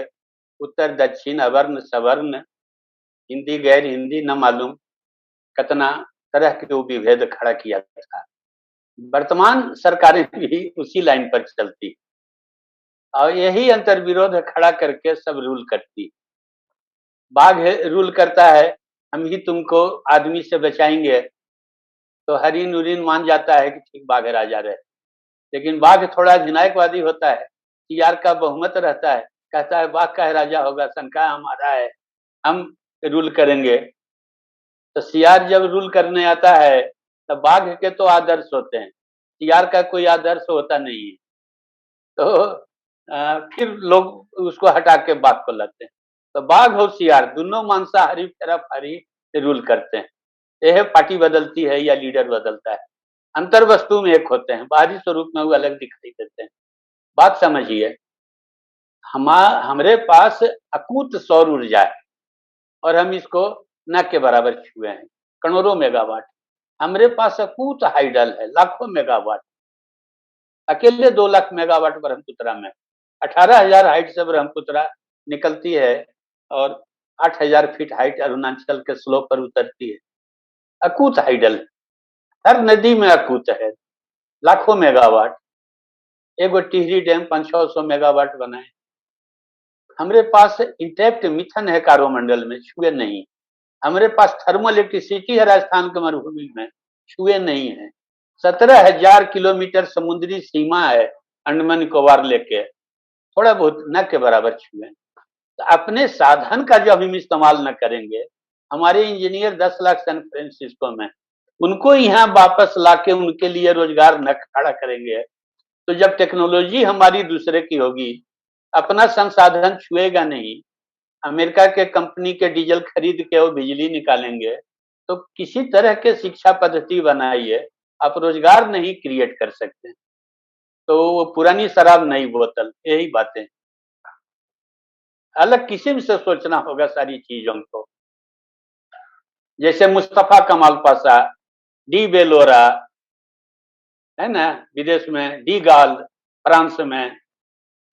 उत्तर दक्षिण अवर्ण सवर्ण हिंदी गैर हिंदी न मालूम कितना तरह के वो विभेद खड़ा किया था। वर्तमान सरकारें भी उसी लाइन पर चलती और यही अंतर विरोध खड़ा करके सब रूल करती। बाघ रूल करता है हम ही तुमको आदमी से बचाएंगे, तो हरिन उरिन मान जाता है कि ठीक बाघ राजा रहे। लेकिन बाघ थोड़ा अधिनायकवादी होता है, सियार का बहुमत रहता है, कहता है बाघ का राजा होगा, शंका हमारा है, हम रूल करेंगे। तो सियार जब रूल करने आता है तो बाघ के तो आदर्श होते हैं, सियार का कोई आदर्श होता नहीं है। तो फिर लोग उसको हटा के बाघ को लाते हैं। तो बाघ और सियार दोनों मांसाहारी फेराफारी रूल करते हैं। यह पार्टी बदलती है या लीडर बदलता है, अंतर वस्तु में एक होते हैं, बाहरी स्वरूप में वो अलग दिखाई देते हैं। बात समझिए, हमारे पास अकूत सौर ऊर्जा है और हम इसको न के बराबर छुए हैं, करोड़ों मेगावाट। हमारे पास अकूत हाइडल है, लाखों मेगावाट। अकेले 2 लाख मेगावाट ब्रह्मपुत्रा में, 18,000 हाइट से ब्रह्मपुत्रा निकलती है और 8,000 फीट हाइट अरुणाचल के स्लोप पर उतरती है। अकूत हाइडल, हर नदी में अकूत है, लाखों मेगावाट। एगो टिहरी डैम 500-600 मेगावाट बनाए। हमारे पास इंटैक्ट मिथन है कारोमंडल में, छुए नहीं। हमारे पास थर्मल इलेक्ट्रिसिटी है राजस्थान के मरुभूमि में, छुए नहीं है। 17,000 किलोमीटर समुद्री सीमा है अंडमान निकोबार लेके, थोड़ा बहुत न के बराबर छुए। तो अपने साधन का जब हम इस्तेमाल न करेंगे, हमारे इंजीनियर 10 लाख सैन फ्रांसिस्को में, उनको यहाँ वापस लाके उनके लिए रोजगार न खड़ा करेंगे, तो जब टेक्नोलॉजी हमारी दूसरे की होगी, अपना संसाधन छुएगा नहीं, अमेरिका के कंपनी के डीजल खरीद के वो बिजली निकालेंगे, तो किसी तरह के शिक्षा पद्धति बनाइए, आप रोजगार नहीं क्रिएट कर सकते। तो वो पुरानी शराब नई बोतल, यही बातें। अलग किस्म से सोचना होगा सारी चीजों को। जैसे मुस्तफा कमाल पाशा, डी बेलोरा, है ना, विदेश में डी गाल, फ्रांस में,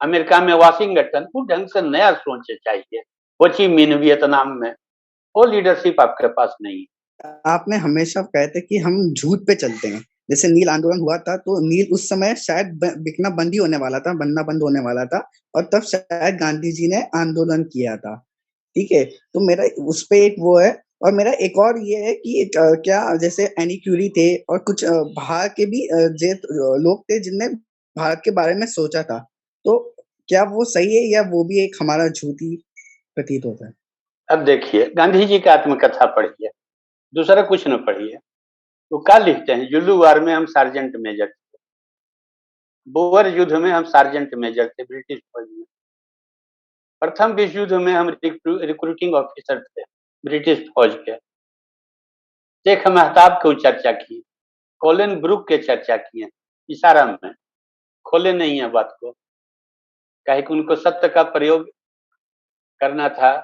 अमेरिका में वाशिंगटन, वो ढंग से नया सोच चाहिए। हो ची मिन वियतनाम में, वो लीडरशिप आपके पास नहीं है। आपने हमेशा कहते कि हम झूठ पे चलते हैं, जैसे नील आंदोलन हुआ था तो नील उस समय शायद बिकना बंद ही होने वाला था, बनना बंद होने वाला था, और तब शायद गांधी जी ने आंदोलन किया था। ठीक है, तो मेरा उस पे एक वो है, और मेरा एक और ये है कि क्या जैसे एनी क्यूरी थे और कुछ बाहर के भी लोग थे जिनने भारत के बारे में सोचा था, तो क्या वो सही है या वो भी एक हमारा झूठ ही प्रतीत होता है? अब देखिए, गांधी जी की आत्मकथा पढ़िए, दूसरा कुछ न पढ़िए। वो क्या लिखते हैं, जुल्लू वार में हम सार्जेंट मेजर थे, बोअर युद्ध में हम सार्जेंट मेजर थे ब्रिटिश फौज में, प्रथम विश्व युद्ध में हम रिक्रूटिंग ऑफिसर थे ब्रिटिश फौज के, शेख महताब को चर्चा की, कोलिन ब्रुक के चर्चा किए, इशारा में खोले नहीं है बात को, कहे कि उनको सत्य का प्रयोग करना था,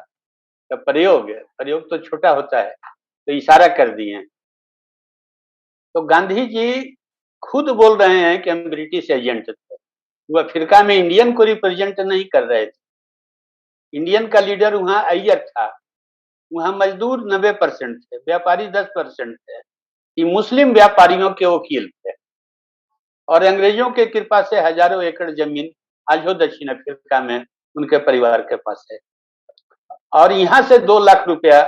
तो प्रयोग तो छोटा होता है, तो इशारा कर दिए। तो गांधी जी खुद बोल रहे हैं कि हम ब्रिटिश एजेंट थे, वो अफ्रीका में इंडियन को रिप्रेजेंट नहीं कर रहे थे। इंडियन का लीडर वहां अय्यर था, वहां मजदूर 90% थे, व्यापारी 10% थे, ये मुस्लिम व्यापारियों के वकील थे, और अंग्रेजों के कृपा से हजारों एकड़ जमीन आज हो दक्षिण अफ्रीका में उनके परिवार के पास है, और यहाँ से 2 लाख रुपया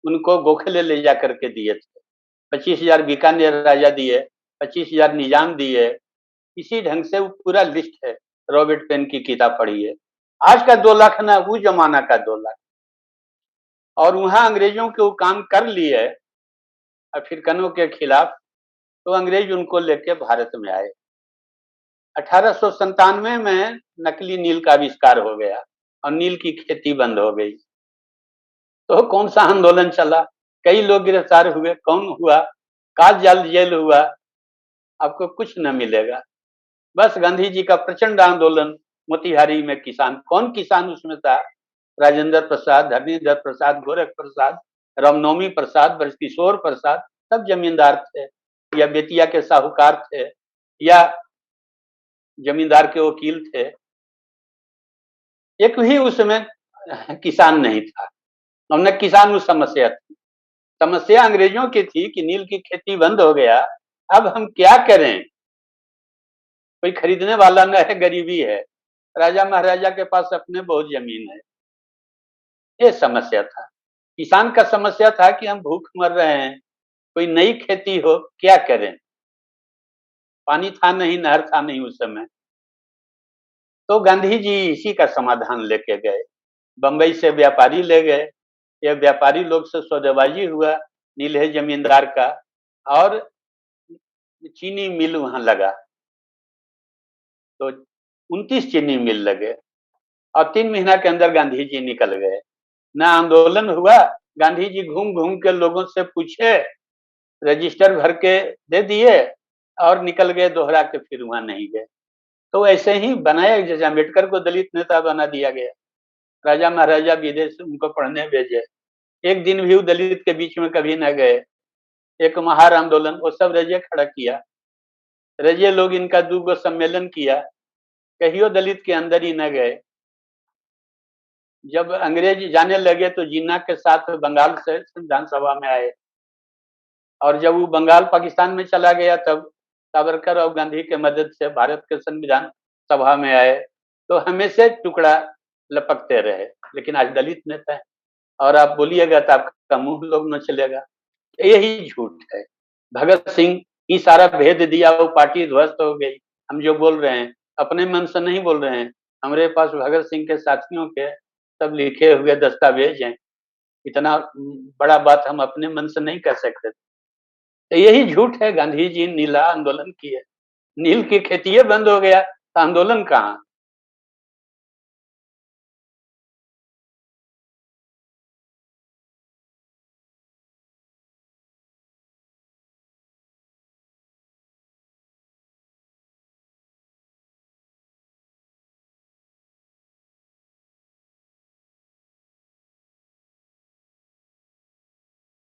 उनको गोखले ले जा करके दिए थे, 25,000 बीकानेर राजा दिए, 25,000 निजाम दिए। इसी ढंग से वो पूरा लिस्ट है, रॉबर्ट पेन की किताब पढ़िए। आज का 2 लाख ना, वो जमाना का 2 लाख। और वहां अंग्रेजों के वो काम कर लिए अफ्रीकनों के खिलाफ, तो अंग्रेज उनको लेके भारत में आए। 1897 में नकली नील का आविष्कार हो गया और नील की खेती बंद हो गई। तो कौन सा आंदोलन चला, कई लोग गिरफ्तार हुए, कौन हुआ, काल जेल हुआ, आपको कुछ न मिलेगा। बस गांधी जी का प्रचंड आंदोलन, मोतिहारी में किसान, कौन किसान उसमें था, राजेंद्र प्रसाद, धर्मेंद्र प्रसाद, गोरख प्रसाद, रामनवमी प्रसाद, ब्रजकिशोर प्रसाद, सब जमींदार थे, या बेतिया के साहूकार थे, या जमींदार के वकील थे। एक भी उसमें किसान नहीं था, हमने किसान उस समस्या थी। समस्या अंग्रेजों की थी कि नील की खेती बंद हो गया, अब हम क्या करें, कोई खरीदने वाला न है, गरीबी है, राजा महाराजा के पास अपने बहुत जमीन है, ये समस्या था। किसान का समस्या था कि हम भूख मर रहे हैं, कोई नई खेती हो, क्या करें, पानी था नहीं, नहर था नहीं उस समय। तो गांधी जी इसी का समाधान लेके गए, बंबई से व्यापारी ले गए, ये व्यापारी लोग से सौदेबाजी हुआ नीले जमींदार का, और चीनी मिल वहां लगा, तो 29 चीनी मिल लगे, और 3 महीना के अंदर गांधी जी निकल गए। ना आंदोलन हुआ, गांधी जी घूम घूम के लोगों से पूछे, रजिस्टर भर के दे दिए और निकल गए, दोहरा के फिर वहां नहीं गए। तो ऐसे ही बनाया, जैसे अम्बेडकर को दलित नेता बना दिया गया, राजा महाराजा विदेश उनको पढ़ने भेजे, एक दिन भी दलित के बीच में कभी न गए। एक महार आंदोलन, वो सब रजे खड़ा किया, रजे लोग इनका 2 सम्मेलन किया, कहियो दलित के अंदर ही न गए। जब अंग्रेज जाने लगे तो जिन्ना के साथ बंगाल से संविधान सभा में आए, और जब वो बंगाल पाकिस्तान में चला गया तब सावरकर और गांधी के मदद से भारत के संविधान सभा में आए। तो हमेशा टुकड़ा लपकते रहे, लेकिन आज दलित नेता है, और आप बोलिएगा तो आपका मुंह लोग न चलेगा। यही झूठ है। भगत सिंह ही सारा भेद दिया, वो पार्टी ध्वस्त हो गई। हम जो बोल रहे हैं अपने मन से नहीं बोल रहे हैं, हमारे पास भगत सिंह के साथियों के सब लिखे हुए दस्तावेज हैं, इतना बड़ा बात हम अपने मन से नहीं कर सकते। तो यही झूठ है, गांधी जी नीला आंदोलन किए, नील की खेती बंद हो गया तो आंदोलन कहाँ।